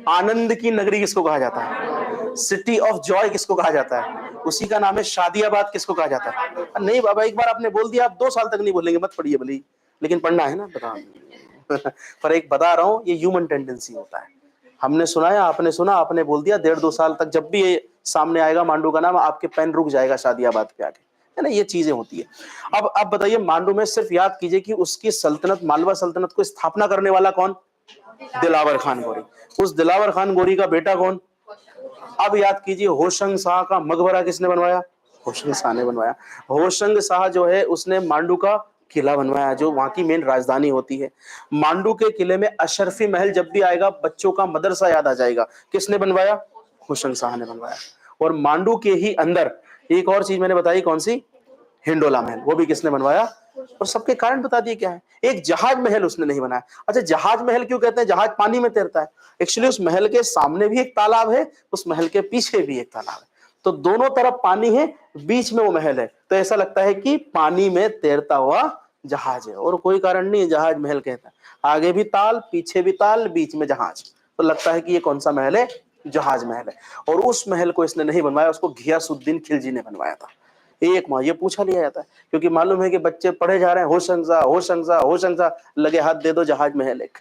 आनंद की नगरी किसको कहा जाता है? सिटी ऑफ जॉय किसको कहा जाता है? उसी का नाम है शादियाबाद किसको कहा जाता है? नहीं बाबा, एक बार आपने बोल दिया, आप 2 साल तक नहीं बोलेंगे, मत पढ़िए भले ही, लेकिन पढ़ना है ना, बता पर एक बता रहा हूं, ये ह्यूमन टेंडेंसी होता है। हमने सुनाया, आपने सुना, आपने बोल दिया, 1.5-2 साल तक जब भी ये सामने आएगा मांडू का नाम, आपके पेन रुक जाएगा शादियाबाद पे आके, है ना, ये चीजें होती है। अब आप बताइए, मांडू में सिर्फ याद कीजिए कि उसकी सल्तनत, मालवा सल्तनत को स्थापना करने वाला कौन? दिलावर खान गोरी। उस दिलावर खान गोरी का बेटा कौन? अब याद कीजिए, होशंग शाह का मकबरा किसने बनवाया? होशंग शाह ने बनवाया। होशंग शाह जो है उसने मांडू का किला बनवाया, जो वहां की मेन राजधानी होती है। मांडू के किले में अशरफी महल जब भी आएगा, बच्चों का मदरसा याद आ जाएगा। किसने बनवाया? होशंग शाह ने बनवाया। और मांडू के ही अंदर एक और चीज मैंने बताई, कौन सी? हिंडोला महल, वो भी किसने बनवाया? और सबके कारण बता दिए क्या है। एक जहाज महल उसने नहीं बनाया। अच्छा, जहाज महल क्यों कहते हैं? जहाज पानी में तैरता है। एक्चुअली उस महल के सामने भी एक तालाब है, उस महल के पीछे भी एक तालाब है, तो दोनों तरफ पानी है, बीच में वो महल है, तो ऐसा लगता है कि पानी में तैरता हुआ जहाज है। और कोई कारण नहीं है, जहाज महल कहता है। आगे भी ताल, पीछे भी ताल, बीच में जहाज, तो लगता है कि ये कौन सा महल है? जहाज महल है। और उस महल को इसने नहीं बनवाया, उसको घियासुद्दीन खिलजी ने बनवाया था। एक माह ये पूछा लिया जाता है, क्योंकि मालूम है कि बच्चे पढ़े जा रहे हैं, होशंग शाह, लगे हाथ दे दो जहाज महल एक।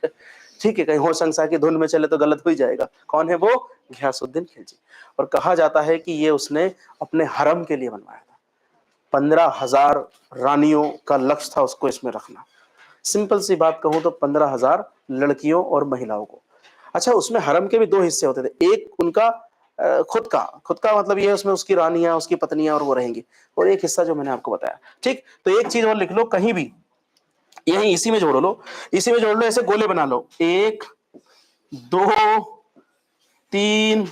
ठीक है, कहीं होशंग शाह की धुन में चले तो गलत हो ही जाएगा। कौन है वो? घियासुद्दीन खिलजी। और कहा जाता है कि ये उसने अपने हरम के लिए बनवाया था। 15,000 रानियों का लक्ष्य था उसको इसमें रखना। सिंपल सी बात कहूं तो 15,000 लड़कियों और महिलाओं को। अच्छा, उसमें हरम के भी 2 हिस्से होते थे। एक उनका खुद का मतलब ये है, उसमें उसकी रानियां, उसकी पत्नियां और वो रहेंगी। और एक हिस्सा जो मैंने आपको बताया। ठीक, तो एक चीज और लिख लो कहीं भी, यही इसी में जोड़ लो, इसी में जोड़ लो, ऐसे गोले बना लो, 1 2 3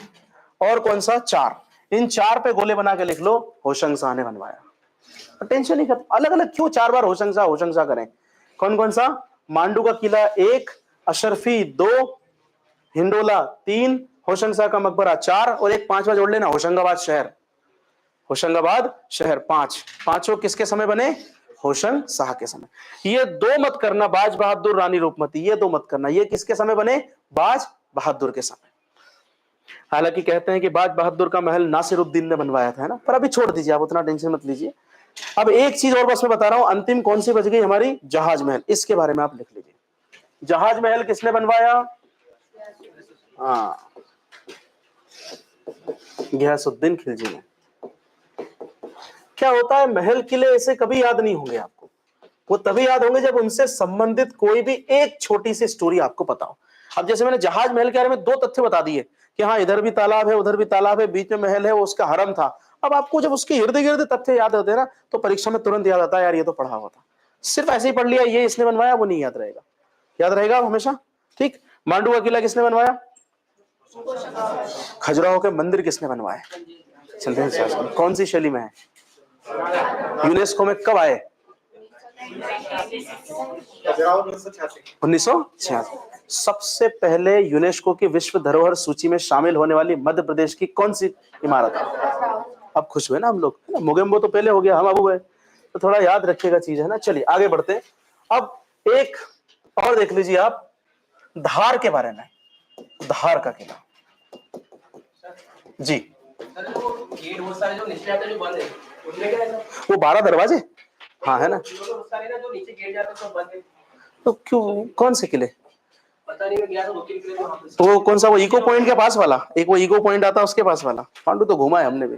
और कौन सा? 4। इन 4 पे गोले बना के लिख लो, होशंग शाह ने बनवाया। टेंशन ही खत्म। अलग अलग क्यों 4 बार होशंग शाह करें? कौन कौन सा? मांडू का किला 1, अशरफी 2, हिंडोला 3, होशंग शाह का मकबरा 4, और एक 5वां जोड़ लेना, होशंगाबाद शहर। होशंगाबाद शहर 5। पांचों किसके समय बने? होशंग शाह के समय। ये 2 मत करना, बाज बहादुर, रानी रूपमती, ये 2 मत करना। ये किसके समय बने? बाज बहादुर के समय। हालांकि कहते हैं कि बाज बहादुर का महल नासिरुद्दीन ने बनवाया था, है ना, पर अभी छोड़ दीजिए, आप उतना टेंशन मत लीजिए। अब एक चीज और बस मैं बता रहा हूं, अंतिम कौन सी बच गई हमारी? जहाज महल। इसके बारे में आप लिख लीजिए, जहाज महल किसने बनवाया? हाँ, घियासुद्दीन खिलजी ने। क्या होता है, महल किले ऐसे कभी याद नहीं होंगे आपको, वो तभी याद होंगे जब उनसे संबंधित कोई भी एक छोटी सी स्टोरी आपको पता हो। अब जैसे मैंने जहाज महल के बारे में 2 तथ्य बता दिए कि हाँ, इधर भी तालाब है, उधर भी तालाब है, बीच में महल है, वो उसका हरम था। अब आपको जब उसके इर्द गिर्द तथ्य याद होते हैं ना, तो परीक्षा में तुरंत याद आता है, यार ये तो पढ़ा हुआ था। सिर्फ ऐसे ही पढ़ लिया, ये इसने बनवाया, वो नहीं याद रहेगा। याद रहेगा हमेशा। ठीक, मांडू का किला किसने बनवाया? खजुराहो के मंदिर किसने बनवाए? चंदेल शासन। कौन सी शैली में है? यूनेस्को में कब आए? 1986। सबसे पहले यूनेस्को की विश्व धरोहर सूची में शामिल होने वाली मध्य प्रदेश की कौन सी इमारत है? अब खुश हुए ना हम लोग, मोगेम्बो तो पहले हो गया, हम अब हुए, तो थोड़ा याद रखिएगा चीज, है ना। चलिए आगे बढ़ते। अब एक और देख लीजिए आप, धार के बारे में। धार का किला जी, गेट वो सारे जो नीचे आते जो बंद है, उनमें क्या है? वो 12 दरवाजे, हाँ है ना, जो नीचे गेट जाते सब बंद है। तो क्यों, कौन से किले? पता नहीं, मैं गया था 2-3 किले वहां पे। तो कौन सा? वो इको पॉइंट के पास वाला, एक वो इको पॉइंट आता है उसके पास वाला। पांडु तो घुमा है हमने भी।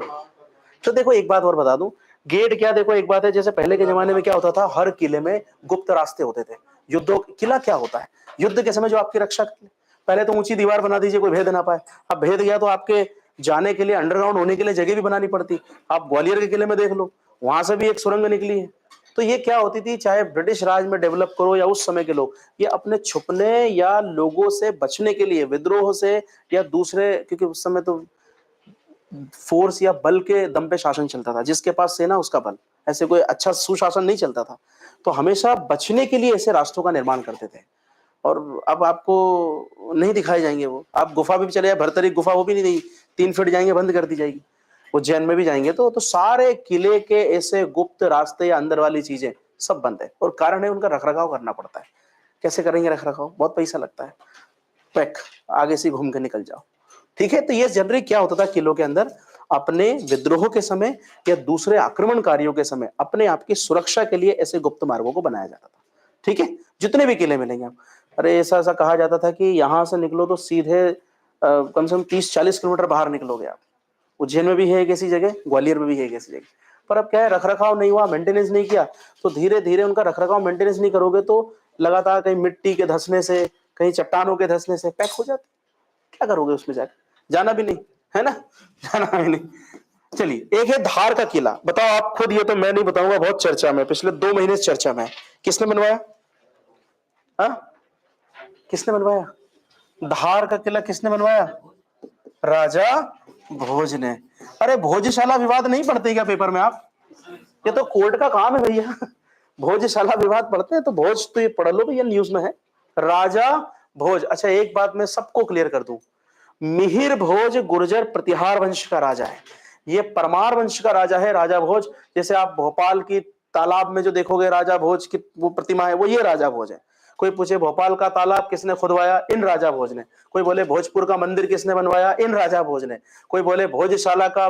तो देखो एक बात और बता दूं, गेट क्या, देखो एक बात है, जैसे पहले के जमाने में क्या होता था, हर किले में गुप्त रास्ते होते थे। युद्धों, किला क्या होता है? युद्ध के समय जो आपकी रक्षा कर ले। पहले तो ऊंची दीवार बना दीजिए, कोई भेद ना पाए। अब भेद गया तो आपके जाने के लिए, अंडरग्राउंड होने के लिए जगह भी बनानी पड़ती। आप ग्वालियर के किले में देख लो, वहां से भी एक सुरंग निकली है। तो ये क्या होती थी, चाहे ब्रिटिश राज में डेवलप करो या उस समय के लोग, ये अपने छुपने या लोगों से बचने के लिए, विद्रोह से या दूसरे, क्योंकि उस समय तो फोर्स या बल के दम पे शासन चलता था, जिसके पास सेना उसका बल, ऐसे कोई अच्छा सुशासन नहीं चलता था। तो हमेशा बचने के लिए ऐसे रास्तों का निर्माण करते थे। और अब आपको नहीं दिखाए जाएंगे वो, आप गुफा भी चले जाए, भरतरी गुफा, वो भी नहीं रही, 3 फीट जाएंगे बंद कर दी जाएगी। उज्जैन में भी जाएंगे तो सारे किले के ऐसे गुप्त रास्ते या अंदर वाली चीजें सब बंद है। और कारण है उनका रखरखाव करना पड़ता है। कैसे करेंगे रखरखाव? बहुत पैसा लगता है। पैक, आगे से घूम के निकल जाओ। ठीक है, तो ये जनरली क्या होता था किलों के अंदर, अपने विद्रोह के समय या दूसरे आक्रमणकारियों के समय अपने आप की सुरक्षा के लिए ऐसे गुप्त मार्गों को बनाया जाता था। ठीक है, जितने भी किले मिलेंगे आप, अरे ऐसा ऐसा कहा जाता था कि यहां से निकलो तो सीधे कम से कम 30-40 किलोमीटर बाहर निकलोगे आप। उज्जैन में भी है एक ऐसी जगह, ग्वालियर में भी है एक ऐसी जगह। पर अब क्या है, रख रखाव नहीं हुआ, मेंटेनेंस नहीं किया, तो धीरे धीरे उनका रख रखाव मेंटेनेंस नहीं करोगे तो लगातार कहीं मिट्टी के धंसने से, कहीं चट्टानों के धंसने से पैक हो जाते। क्या करोगे उसमें जाकर, जाना भी नहीं है ना, जाना भी नहीं। चलिए, एक है धार का किला, बताओ आप खुद, ये तो मैं नहीं बताऊंगा, बहुत चर्चा में, पिछले 2 महीने से चर्चा में है। किसने बनवाया? हाँ, किसने बनवाया? धार का किला किसने बनवाया? राजा भोज ने। अरे भोजशाला विवाद नहीं पढ़ते क्या पेपर में आप? ये तो कोर्ट का काम है भैया। भोजशाला विवाद पढ़ते हैं तो भोज तो ये पढ़ लो भैया, न्यूज में है। राजा भोज। अच्छा, एक बात मैं सबको क्लियर कर दूं, मिहिर भोज गुर्जर प्रतिहार वंश का राजा है, ये परमार वंश का राजा है राजा भोज। जैसे आप भोपाल की तालाब में जो देखोगे राजा भोज की वो प्रतिमा है, वो ये राजा भोज है। कोई पूछे भोपाल का तालाब किसने खुदवाया? इन राजा भोज ने। कोई बोले भोजपुर का मंदिर किसने बनवाया? इन राजा भोज ने। कोई बोले भोजशाला का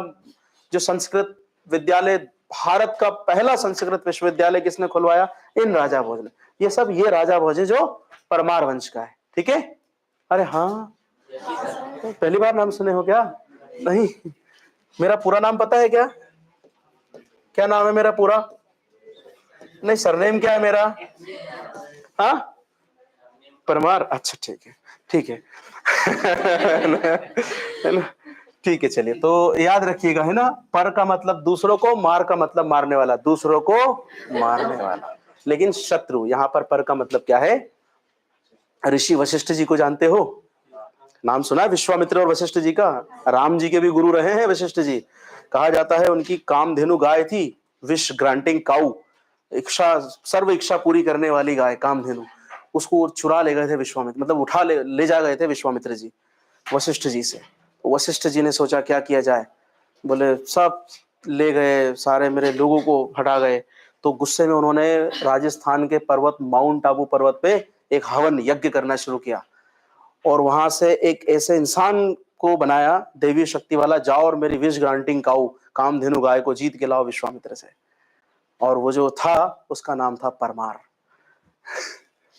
जो संस्कृत विद्यालय, भारत का पहला संस्कृत विश्वविद्यालय किसने खुलवाया? इन राजा भोज ने। ये सब ये राजा भोज है जो परमार वंश का है। ठीक है, अरे हाँ, तो पहली बार नाम सुने हो क्या? नहीं, मेरा पूरा नाम पता है क्या? क्या नाम है मेरा पूरा? नहीं, सरनेम क्या है मेरा? हाँ, परमार। अच्छा ठीक है, ठीक है। है ना? ठीक है, चलिए, तो याद रखिएगा, है ना, पर का मतलब दूसरों को, मार का मतलब मारने वाला, दूसरों को मारने वाला। लेकिन शत्रु, यहां पर का मतलब क्या है? ऋषि वशिष्ठ जी को जानते हो? नाम सुना है विश्वामित्र और वशिष्ठ जी का? राम जी के भी गुरु रहे हैं वशिष्ठ जी। कहा जाता है उनकी कामधेनु गाय थी, विश ग्रांटिंग काउ, इच्छा, सर्व इच्छा पूरी करने वाली गाय कामधेनु। उसको चुरा ले गए थे विश्वामित्र, मतलब उठा ले जा गए थे विश्वामित्र जी वशिष्ठ जी से। वशिष्ठ जी ने सोचा क्या किया जाए, बोले सब ले गए, सारे मेरे लोगों को हटा गए। तो गुस्से में उन्होंने राजस्थान के पर्वत माउंट आबू पर्वत पे एक हवन यज्ञ करना शुरू किया, और वहां से एक ऐसे इंसान को बनाया देवी शक्ति वाला, जाओ और मेरी विश ग्रांटिंग काऊ कामधेनु गाय को जीत के लाओ विश्वामित्र से। और वो जो था उसका नाम था परमार।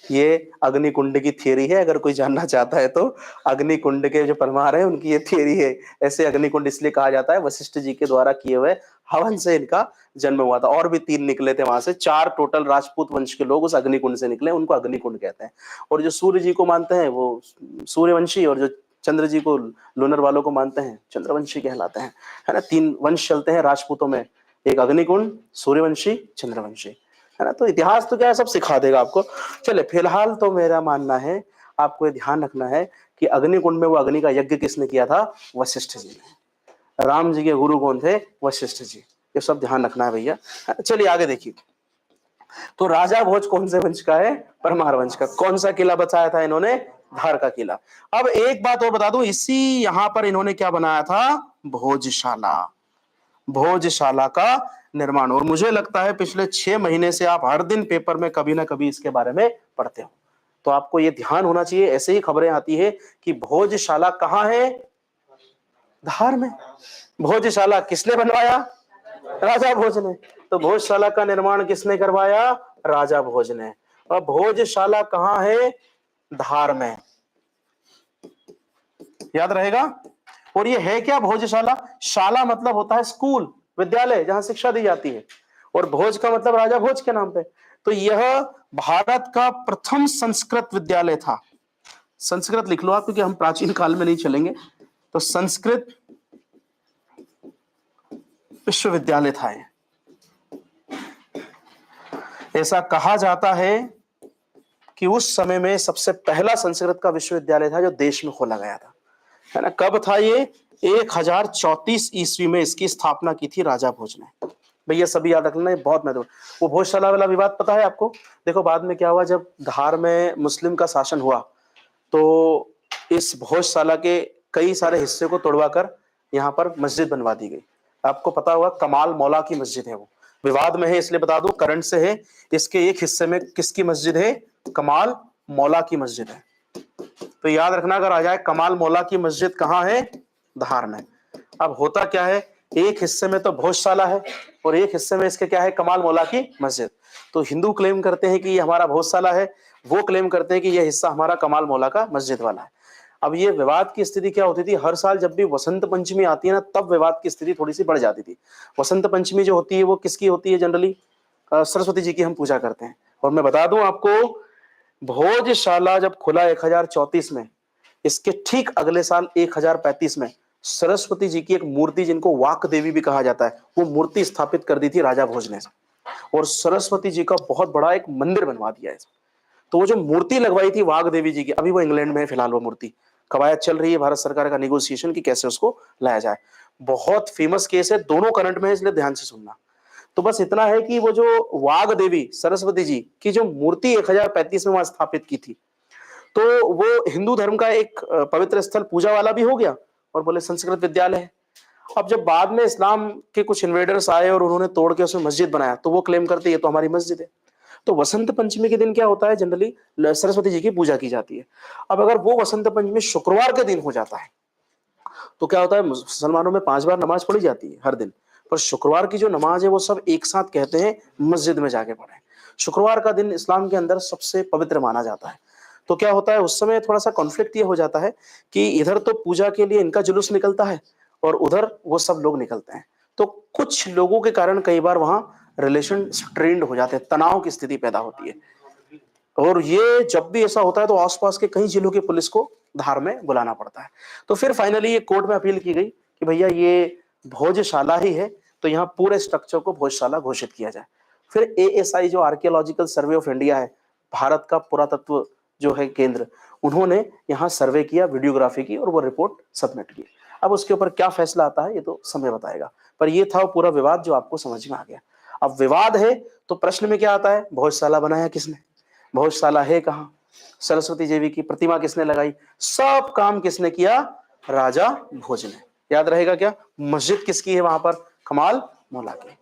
ये अग्निकुंड की थियरी है, अगर कोई जानना चाहता है तो। अग्निकुंड के जो परमार है उनकी ये थियरी है। ऐसे अग्निकुंड इसलिए कहा जाता है, वशिष्ठ जी के द्वारा किए हुए हवन से इनका जन्म हुआ था। और भी 3 निकले थे वहां से, 4 टोटल राजपूत वंश के लोग उस अग्निकुंड से निकले, उनको अग्निकुंड कहते हैं। और जो सूर्य जी को मानते हैं वो सूर्यवंशी, और जो चंद्र जी को, लूनर वालों को मानते हैं, चंद्रवंशी कहलाते हैं। है ना, 3 वंश चलते हैं राजपूतों में, एक अग्निकुंड, सूर्यवंशी, चंद्रवंशी। है ना, तो इतिहास तो क्या है, सब सिखा देगा आपको। चले, फिलहाल तो मेरा मानना है आपको ये ध्यान रखना है कि अग्निकुंड में वो अग्नि का यज्ञ किसने किया था? वशिष्ठ जी ने। राम जी के गुरु कौन थे? वशिष्ठ जी। ये सब ध्यान रखना है भैया। चलिए आगे देखिए, तो राजा भोज कौन से वंश का है? परमार वंश का। कौन सा किला बचाया था इन्होंने? धार का किला। अब एक बात और बता दूं, इसी यहां पर इन्होंने क्या बनाया था? भोजशाला। भोजशाला का निर्माण। और मुझे लगता है पिछले 6 महीने से आप हर दिन पेपर में कभी ना कभी इसके बारे में पढ़ते हो, तो आपको यह ध्यान होना चाहिए। ऐसे ही खबरें आती है कि भोजशाला कहां है? धार में। भोजशाला किसने बनवाया? राजा भोज ने। तो भोजशाला का निर्माण किसने करवाया? राजा भोज ने। और भोजशाला कहां है? धार में। याद रहेगा। और ये है क्या भोजशाला? शाला मतलब होता है स्कूल, विद्यालय, जहां शिक्षा दी जाती है, और भोज का मतलब राजा भोज के नाम पे। तो यह भारत का प्रथम संस्कृत विद्यालय था। संस्कृत लिख लो आप, क्योंकि हम प्राचीन काल में नहीं चलेंगे। तो संस्कृत विश्वविद्यालय था ये। ऐसा कहा जाता है कि उस समय में सबसे पहला संस्कृत का विश्वविद्यालय था जो देश में खोला गया था। है ना, कब था ये? 1034 ईस्वी में इसकी स्थापना की थी राजा भोज ने। भैया सभी याद रखना, ये बहुत महत्वपूर्ण। वो भोजशाला वाला विवाद पता है आपको? देखो बाद में क्या हुआ, जब धार में मुस्लिम का शासन हुआ तो इस भोजशाला के कई सारे हिस्से को तोड़वा कर यहाँ पर मस्जिद बनवा दी गई। आपको पता होगा कमाल मौला की मस्जिद है, वो विवाद में है इसलिए बता दूं, करंट से है। इसके एक हिस्से में किसकी मस्जिद है? कमाल मौला की मस्जिद है। तो याद रखना, अगर आ जाए कमाल मौला की मस्जिद कहाँ है, धार में। अब होता क्या है, एक हिस्से में तो भोजशाला है और एक हिस्से में इसके क्या है, कमाल मौला की मस्जिद। तो हिंदू क्लेम करते हैं कि ये हमारा भोजशाला है, वो क्लेम करते हैं कि ये हिस्सा हमारा कमाल मौला का मस्जिद वाला है। अब ये विवाद की स्थिति क्या होती थी, हर साल जब भी वसंत पंचमी आती है ना, तब विवाद की स्थिति थोड़ी सी बढ़ जाती थी। वसंत पंचमी जो होती है वो किसकी होती है जनरली, सरस्वती जी की हम पूजा करते हैं। और मैं बता दूं आपको, भोजशाला जब खुला 1034 में, इसके ठीक अगले साल 1035 में सरस्वती जी की एक मूर्ति, जिनको वाक देवी भी कहा जाता है, वो मूर्ति स्थापित कर दी थी राजा भोज ने, और सरस्वती जी का बहुत बड़ा एक मंदिर बनवा दिया है। तो वो जो मूर्ति लगवाई थी वाघ देवी जी की, अभी वो इंग्लैंड में है फिलहाल, वो मूर्ति कवायद चल रही है भारत सरकार का निगोशिएशन की कैसे उसको लाया जाए। बहुत फेमस केस है, दोनों करंट में है, इसलिए ध्यान से सुनना। तो बस इतना है कि वो जो वाघ देवी सरस्वती जी की जो मूर्ति 1035 में वहां स्थापित की थी, तो वो हिंदू धर्म का एक पवित्र स्थल पूजा वाला भी हो गया, और बोले संस्कृत विद्यालय है। अब जब बाद में इस्लाम के कुछ इन्वेडर्स आए और उन्होंने तोड़ के उसमें मस्जिद बनाया, तो वो क्लेम करते ये तो हमारी मस्जिद है। तो वसंत पंचमी के दिन क्या होता है, जनरली सरस्वती जी की पूजा की जाती है। अब अगर वो वसंत पंचमी शुक्रवार के दिन हो जाता है, तो क्या होता है, मुसलमानों में 5 बार नमाज पढ़ी जाती है हर दिन, पर शुक्रवार की जो नमाज है वो सब एक साथ कहते हैं मस्जिद में जाके पढ़ें। शुक्रवार का दिन इस्लाम के अंदर सबसे पवित्र माना जाता है। तो क्या होता है, उस समय थोड़ा सा कॉन्फ्लिक्ट ये हो जाता है कि इधर तो पूजा के लिए इनका जुलूस निकलता है और उधर वो सब लोग निकलते हैं। तो कुछ लोगों के कारण कई बार वहां रिलेशन स्ट्रेंड हो जाते हैं, तनाव की स्थिति पैदा होती है। और ये जब भी ऐसा होता है तो आसपास के कई जिलों की पुलिस को धार में बुलाना पड़ता है। तो फिर फाइनली ये कोर्ट में अपील की गई कि भैया ये भोजशाला ही है, तो यहाँ पूरे स्ट्रक्चर को भोजशाला घोषित किया जाए। फिर एएसआई जो आर्कियोलॉजिकल सर्वे ऑफ इंडिया है, भारत का पुरातत्व जो है केंद्र, उन्होंने यहाँ सर्वे किया, वीडियोग्राफी की, और वो रिपोर्ट सबमिट की। अब उसके ऊपर क्या फैसला आता है ये तो समय बताएगा, पर ये था वो पूरा विवाद जो आपको समझ में आ गया। अब विवाद है तो प्रश्न में क्या आता है, भोजशाला बनाया किसने, भोजशाला है कहाँ, सरस्वती देवी की प्रतिमा किसने लगाई, सब काम किसने किया, राजा भोज ने। याद रहेगा क्या, मस्जिद किसकी है वहां पर, कमाल मौला की।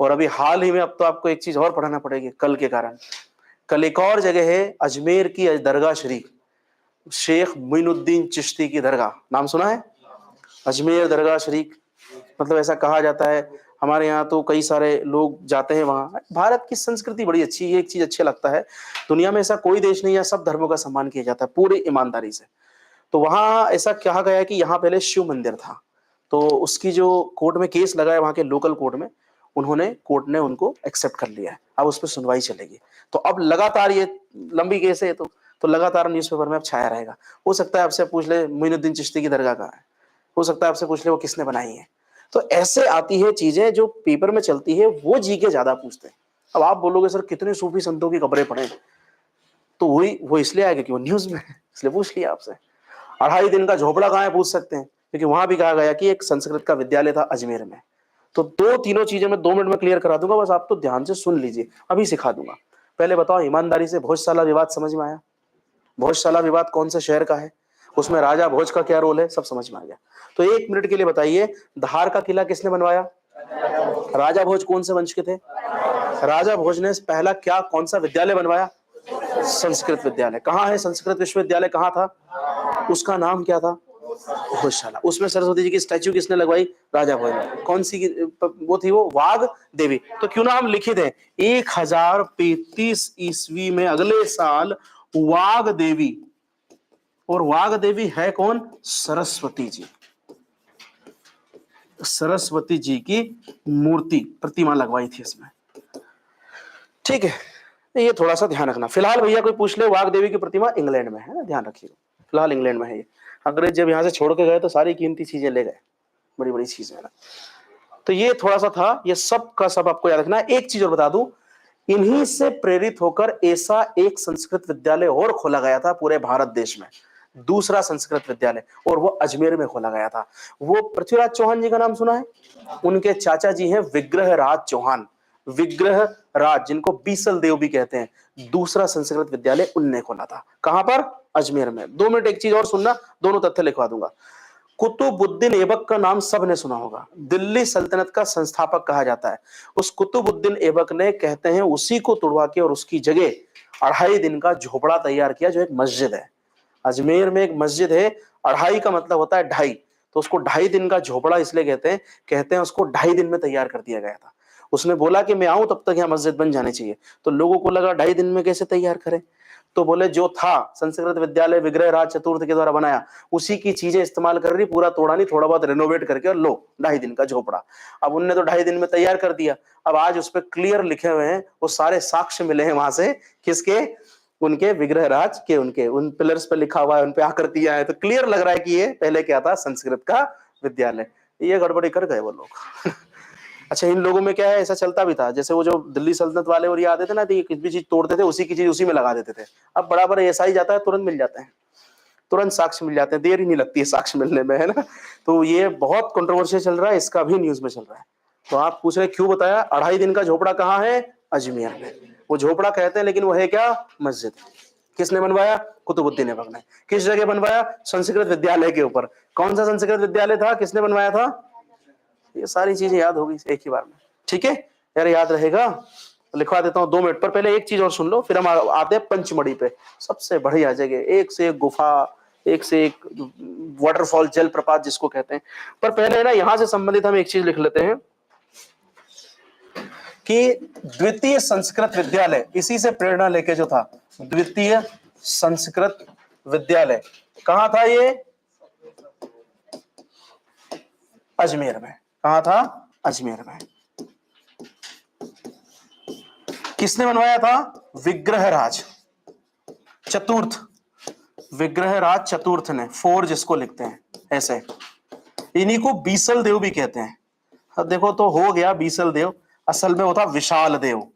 और अभी हाल ही में, अब तो आपको एक चीज और पढ़ाना पड़ेगी कल के कारण, कल एक और जगह है अजमेर की दरगाह शरीफ, शेख मोइनुद्दीन चिश्ती की दरगाह, नाम सुना है, अजमेर दरगाह शरीफ। मतलब ऐसा कहा जाता है, हमारे यहाँ तो कई सारे लोग जाते हैं वहाँ। भारत की संस्कृति बड़ी अच्छी है, एक चीज अच्छा लगता है, दुनिया में ऐसा कोई देश नहीं है, सब धर्मों का सम्मान किया जाता है पूरी ईमानदारी से। तो वहाँ ऐसा कहा गया है कि यहाँ पहले शिव मंदिर था, तो उसकी जो कोर्ट में केस लगा है वहाँ के लोकल कोर्ट में, उन्होंने, कोर्ट ने उनको एक्सेप्ट कर लिया है, अब उस पर सुनवाई चलेगी। तो अब लगातार ये लंबी केस है, तो लगातार न्यूज़पेपर में अब छाया रहेगा। हो सकता है आपसे पूछ ले मोइनुद्दीन चिश्ती की दरगाह कहाँ है, हो सकता है आपसे पूछ ले वो किसने बनाई है। तो ऐसे आती है चीजें जो पेपर में चलती है, वो जी के ज्यादा पूछते हैं। अब आप बोलोगे सर कितने सूफी संतों की कब्रें पढ़े, तो वही वो इसलिए आएगा कि वो न्यूज में है, इसलिए पूछ लिया आपसे। 2.5 दिन का झोपड़ा कहाँ है पूछ सकते हैं, क्योंकि वहां भी कहा गया कि एक संस्कृत का विद्यालय था अजमेर में। तो दो तीनों चीजें मैं 2 मिनट में क्लियर करा दूंगा, बस आप तो ध्यान से सुन लीजिए, अभी सिखा दूंगा। पहले बताओ ईमानदारी से, भोजशाला विवाद समझ में आया, भोजशाला विवाद कौन से शहर का है, उसमें राजा भोज का क्या रोल है, सब समझ में आ गया। तो 1 मिनट के लिए बताइए, धार का किला किसने बनवाया, राजा भोज कौन से वंश के थे, राजा भोज ने पहला क्या कौन सा विद्यालय बनवाया, संस्कृत विद्यालय। कहाँ है संस्कृत विश्वविद्यालय, कहाँ था, उसका नाम क्या था, भोजशाला। उसमें सरस्वती जी की स्टैच्यू किसने लगवाई, राजा भोज ने। कौन सी वो थी, वो वाघ देवी। तो क्यों ना हम लिखित है 1035 ईस्वी में अगले साल वाघ देवी, और वाघ देवी है कौन, सरस्वती जी, सरस्वती जी की मूर्ति प्रतिमा लगवाई थी इसमें। ठीक है, ये थोड़ा सा ध्यान रखना। फिलहाल भैया कोई पूछ ले, वाघ देवी की प्रतिमा इंग्लैंड में है ना, ध्यान रखिएगा, फिलहाल इंग्लैंड में है ये। अंग्रेज जब यहाँ से छोड़ के गए तो सारी कीमती चीजें ले गए, बड़ी बड़ी चीजें ना। तो ये थोड़ा सा था, ये सब का सब आपको याद रखना है। एक चीज और बता दूं, इन्हीं से प्रेरित होकर ऐसा एक संस्कृत विद्यालय और खोला गया था पूरे भारत देश में, दूसरा संस्कृत विद्यालय, और वो अजमेर में खोला गया था। वो पृथ्वीराज चौहान जी का नाम सुना है, उनके चाचा जी हैं विग्रह राज चौहान, विग्रह राज, जिनको बीसल देव भी कहते हैं, दूसरा संस्कृत विद्यालय उनने खोला था। कहां पर, अजमेर में। 2 मिनट एक चीज और सुनना, दोनों तथ्य लिखवा दूंगा। कुतुबुद्दीन ऐबक का नाम सबने सुना होगा, दिल्ली सल्तनत का संस्थापक कहा जाता है। उस कुतुबुद्दीन ऐबक ने, कहते हैं, उसी को तुड़वा के और उसकी जगह 2.5 दिन का झोपड़ा तैयार किया जो एक मस्जिद है। अजमेर में एक मस्जिद है, अढ़ाई का मतलब होता है ढाई, तो उसको 2.5 दिन का झोपड़ा इसलिए कहते हैं उसको 2.5 दिन में तैयार कर दिया गया था। उसने बोला कि मैं आऊं तब तक यहाँ मस्जिद बन जानी चाहिए, तो लोगों को लगा 2.5 दिन में कैसे तैयार करें, तो बोले जो था संस्कृत विद्यालय विग्रह राज चतुर्थ के द्वारा बनाया उसी की चीजें इस्तेमाल कर रही, पूरा तोड़ा नहीं, थोड़ा बहुत रेनोवेट करके, और लो 2.5 दिन का झोपड़ा। अब उनने तो 2.5 दिन में तैयार कर दिया। अब आज उस पर क्लियर लिखे हुए हैं, वो सारे साक्ष्य मिले हैं वहां से, किसके, उनके विग्रह राज के, उनके उन पिलर्स पे लिखा हुआ है, उन पे आकृतियां हैं, तो क्लियर लग रहा है कि ये पहले क्या था, संस्कृत का विद्यालय। ये गड़बड़ी कर गए वो लोग। अच्छा, इन लोगों में क्या है, ऐसा चलता भी था, जैसे वो जो दिल्ली सल्तनत वाले और ये आते थे ना, तो ये किसी भी चीज तोड़ते थे, उसी की चीज उसी में लगा देते थे। अब बराबर ऐसा ही जाता है, तुरंत मिल जाते हैं, तुरंत साक्ष्य मिल जाते हैं, देर ही नहीं लगती है साक्ष्य मिलने में, है ना। तो ये बहुत कंट्रोवर्शियल चल रहा है, इसका भी न्यूज में चल रहा है। तो आप पूछ रहे क्यों बताया, 2.5 दिन का झोपड़ा कहाँ है, अजमेर में। वो झोपड़ा कहते हैं, लेकिन वो है क्या, मस्जिद। किसने बनवाया, कुतुबुद्दीन ऐबक ने। किस जगह बनवाया, संस्कृत विद्यालय के ऊपर। कौन सा संस्कृत विद्यालय था, किसने बनवाया था, ये सारी चीजें याद होगी एक ही बार में, ठीक है यार, याद रहेगा। लिखवा देता हूँ 2 मिनट पर, पहले एक चीज और सुन लो, फिर हम आते हैं पंचमढ़ी पे। सबसे बढ़िया जगह, एक से एक गुफा, एक से एक वाटरफॉल, जलप्रपात जिसको कहते हैं। पर पहले ना यहां से संबंधित हम एक चीज लिख लेते हैं कि द्वितीय संस्कृत विद्यालय, इसी से प्रेरणा लेके जो था, द्वितीय संस्कृत विद्यालय कहां था, ये अजमेर में। कहां था, अजमेर में। किसने बनवाया था, विग्रह राज चतुर्थ, विग्रह राज चतुर्थ ने, 4 जिसको लिखते हैं ऐसे। इन्हीं को बीसल देव भी कहते हैं। अब देखो तो हो गया बीसल देव, असल में होता विशाल देव।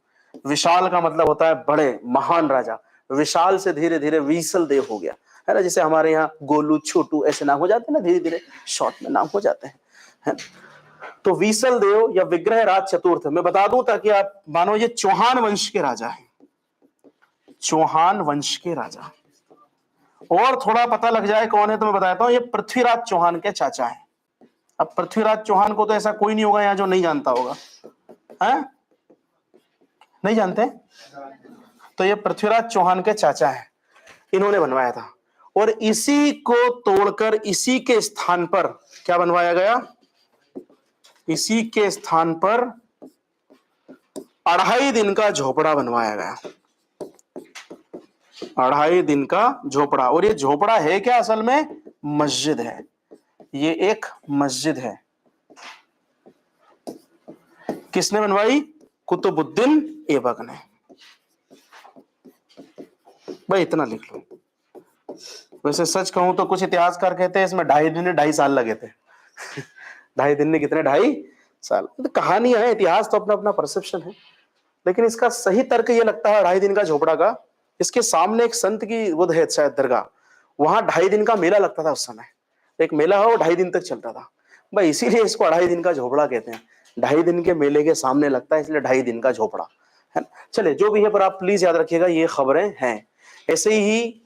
विशाल का मतलब होता है बड़े, महान राजा। विशाल से धीरे धीरे बीसल देव हो गया, है ना। जैसे हमारे यहाँ गोलू, छोटू ऐसे नाम हो जाते हैं ना, धीरे धीरे शॉर्ट में नाम हो जाते हैं, है? तो वीसल देव या विग्रह राज चतुर्थ, मैं बता दूं ताकि आप मानो, ये चौहान वंश के राजा हैं, चौहान वंश के राजा। और थोड़ा पता लग जाए कौन है तो मैं बताता हूं, ये पृथ्वीराज चौहान के चाचा हैं। अब पृथ्वीराज चौहान को तो ऐसा कोई नहीं होगा यहाँ जो नहीं जानता होगा, है? नहीं जानते? तो ये पृथ्वीराज चौहान के चाचा हैं, इन्होंने बनवाया था। और इसी को तोड़कर इसी के स्थान पर क्या बनवाया गया, इसी के स्थान पर 2.5 दिन का झोपड़ा बनवाया गया, 2.5 दिन का झोपड़ा। और ये झोपड़ा है क्या, असल में मस्जिद है, ये एक मस्जिद है। किसने बनवाई, कुतुबुद्दीन ऐबक ने। भाई इतना लिख लो। वैसे सच कहूं तो कुछ इतिहासकार कहते हैं इसमें 2.5 दिन 2.5 साल लगे थे। 2.5 दिन में कितने, 2.5 साल। तो कहानियां है, इतिहास तो अपना अपना परसेप्शन है, लेकिन इसका सही तर्क ये लगता है 2.5 दिन का झोपड़ा का। इसके सामने एक संत की वो है शायद दरगाह, वहां 2.5 दिन का मेला लगता था उस समय, एक मेला हो 2.5 दिन तक चलता था भाई, इसीलिए इसको 2.5 दिन का झोपड़ा कहते हैं। 2.5 दिन के मेले के सामने लगता है, इसलिए 2.5 दिन का झोपड़ा, है ना। चले जो भी है, पर आप प्लीज याद रखिएगा ये खबरें हैं। ऐसे ही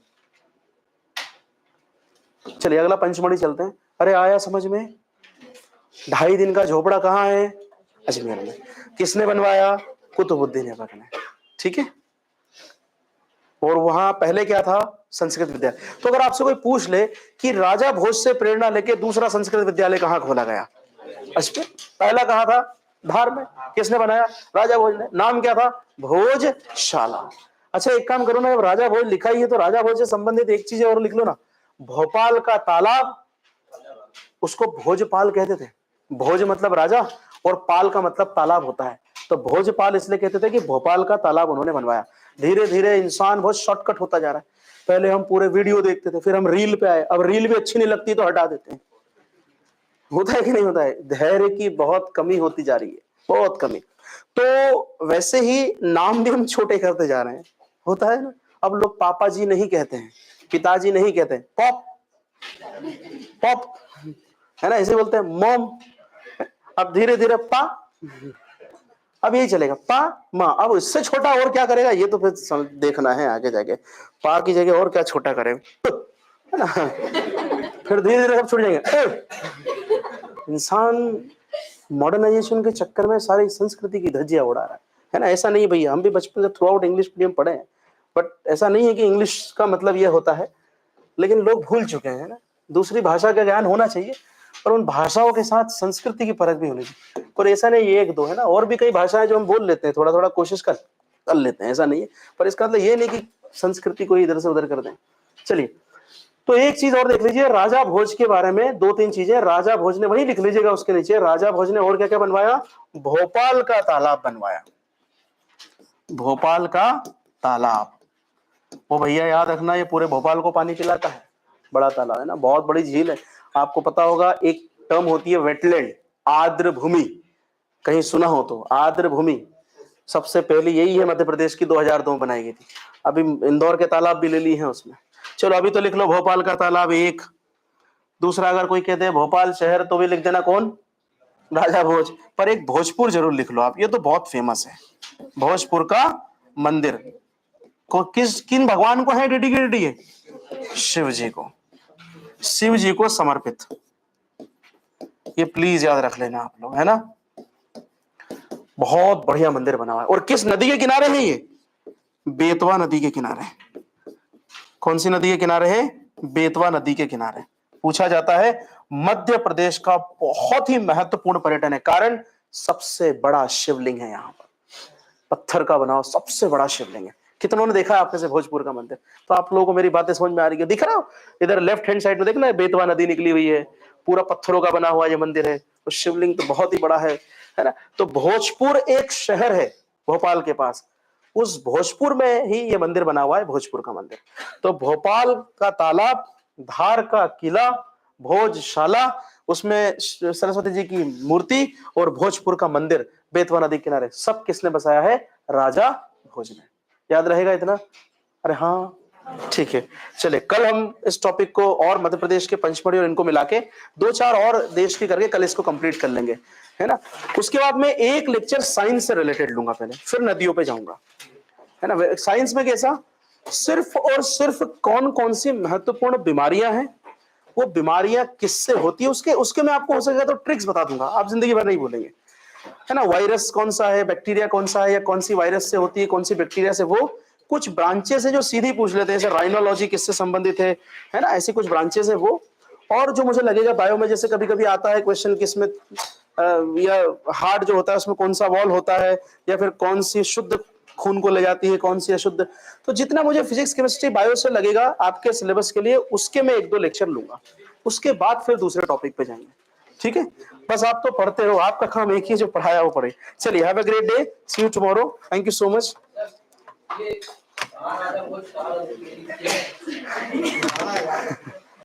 चलिए अगला पंचमढ़ी चलते हैं। अरे आया समझ में, 2.5 दिन का झोपड़ा कहाँ है, अजमेर में। किसने बनवाया, कुतुबुद्दीन ऐबक ने, ठीक है। और वहां पहले क्या था, संस्कृत विद्यालय। तो अगर आपसे कोई पूछ ले कि राजा भोज से प्रेरणा लेके दूसरा संस्कृत विद्यालय कहां खोला गया, अजमेर। पहला कहां था, धार में। किसने बनाया, राजा भोज ने। नाम क्या था, भोजशाला। अच्छा एक काम करो ना, जब राजा भोज लिखा ही है तो राजा भोज से संबंधित एक चीज और लिख लो ना, भोपाल का तालाब, उसको भोजपाल कहते थे। भोज मतलब राजा और पाल का मतलब तालाब होता है, तो भोजपाल इसलिए कहते थे कि भोपाल का तालाब उन्होंने बनवाया। धीरे धीरे इंसान बहुत शॉर्टकट होता जा रहा है। पहले हम पूरे वीडियो देखते थे, फिर हम रील पे आए, अब रील भी अच्छी नहीं लगती तो हटा देते हैं। होता है कि नहीं होता है, धैर्य की बहुत कमी होती जा रही है, बहुत कमी। तो वैसे ही नाम भी हम छोटे करते जा रहे हैं, होता है ना। अब लोग पापा जी नहीं कहते हैं, पिताजी नहीं कहते हैं, पॉप पॉप, है ना, ऐसे बोलते हैं मॉम। अब धीरे धीरे पा, अब यही चलेगा, पा माँ। अब इससे छोटा और क्या करेगा, ये तो फिर देखना है आगे जाके, पा की जगह और क्या छोटा करेगा, है ना। फिर धीरे धीरे सब छूट जाएंगे। इंसान मॉडर्नाइजेशन के चक्कर में सारी संस्कृति की धज्जियां उड़ा रहा है ना। ऐसा नहीं भैया, हम भी बचपन से थ्रू आउट इंग्लिश मीडियम पढ़े हैं, बट ऐसा नहीं है कि इंग्लिश का मतलब यह होता है लेकिन लोग भूल चुके हैं ना। दूसरी भाषा का ज्ञान होना चाहिए, और उन भाषाओं के साथ संस्कृति की परख भी होनी चाहिए। और ऐसा नहीं ये एक दो है ना, और भी कई भाषाएं जो हम बोल लेते हैं, थोड़ा थोड़ा कोशिश कर लेते हैं, ऐसा नहीं है। पर इसका मतलब ये नहीं कि संस्कृति को इधर से उधर कर दें। चलिए, तो एक चीज और देख लीजिए राजा भोज के बारे में, दो तीन चीजें राजा भोज ने, वही लिख लीजिएगा उसके नीचे, राजा भोज ने और क्या क्या बनवाया? भोपाल का तालाब बनवाया। भोपाल का तालाब, वो भैया याद रखना, ये पूरे भोपाल को पानी पिलाता है। बड़ा तालाब है ना, बहुत बड़ी झील है। आपको पता होगा एक टर्म होती है वेटलैंड, आर्द्र भूमि, कहीं सुना हो तो, आर्द्र भूमि। सबसे पहले यही है मध्य प्रदेश की, 2002 में बनाई गई थी। अभी इंदौर के तालाब भी ले ली हैं उसमें। चलो अभी तो लिख लो भोपाल का तालाब एक। दूसरा, अगर कोई कहते हैं भोपाल शहर तो भी लिख देना कौन? राजा भोज। पर एक भोजपुर जरूर लिख लो आप, ये तो बहुत फेमस है। भोजपुर का मंदिर को किन भगवान को है डेडिकेटेड? ये शिव जी को, शिव जी को समर्पित। ये प्लीज याद रख लेना आप लोग, है ना। बहुत बढ़िया मंदिर बना हुआ है। और किस नदी के किनारे है ये? बेतवा नदी के किनारे। कौन सी नदी के किनारे है? बेतवा नदी के किनारे। पूछा जाता है मध्य प्रदेश का बहुत ही महत्वपूर्ण पर्यटन है, कारण सबसे बड़ा शिवलिंग है यहाँ पर, पत्थर का बना हुआ सबसे बड़ा शिवलिंग है। कितनों ने देखा आपने से भोजपुर का मंदिर? तो आप लोगों को मेरी बातें समझ में आ रही है? दिख रहा हो इधर लेफ्ट हैंड साइड में देखना, बेतवा नदी निकली हुई है, पूरा पत्थरों का बना हुआ ये मंदिर है। तो शिवलिंग तो बहुत ही बड़ा है ना। तो भोजपुर एक शहर है भोपाल के पास, उस भोजपुर में ही ये मंदिर बना हुआ है, भोजपुर का मंदिर। तो भोपाल का तालाब, धार का किला, भोजशाला, उसमें सरस्वती जी की मूर्ति, और भोजपुर का मंदिर बेतवा नदी किनारे, सब किसने बसाया है? राजा भोज ने। याद रहेगा इतना? अरे हाँ, ठीक है। चले, कल हम इस टॉपिक को और मध्य प्रदेश के पंचमढ़ी और इनको मिला के 2-4 और देश की करके कल इसको कंप्लीट कर लेंगे, है ना। उसके बाद में एक लेक्चर साइंस से रिलेटेड लूंगा पहले, फिर नदियों पे जाऊंगा, है ना। साइंस में कैसा? सिर्फ और सिर्फ कौन कौन सी महत्वपूर्ण बीमारियां हैं, वो बीमारियां किससे होती है, उसके मैं आपको हो सकेगा तो ट्रिक्स बता दूंगा, आप जिंदगी भर नहीं भूलेंगे, है ना। वायरस कौन सा है, बैक्टीरिया कौन सा है, या कौन सी वायरस से होती है, कौन सी बैक्टीरिया से, वो कुछ ब्रांचेस है जो सीधी पूछ लेते हैं, जैसे राइनोलॉजी किससे संबंधित है ना, ऐसी कुछ ब्रांचेस है वो। और जो मुझे लगेगा बायो में, जैसे कभी कभी आता है क्वेश्चन किसमें या हार्ट जो होता है उसमें कौन सा वॉल होता है, या फिर कौन सी शुद्ध खून को ले जाती है, कौन सी अशुद्ध। तो जितना मुझे फिजिक्स केमिस्ट्री बायो से लगेगा आपके सिलेबस के लिए, उसके मैं 1-2 लेक्चर लूंगा। उसके बाद फिर दूसरे टॉपिक पे जाएंगे, ठीक है। बस आप तो पढ़ते रहो, आपका काम एक ही, जो पढ़ाया वो पढ़े। चलिए, have a great day, see you tomorrow, thank you so much.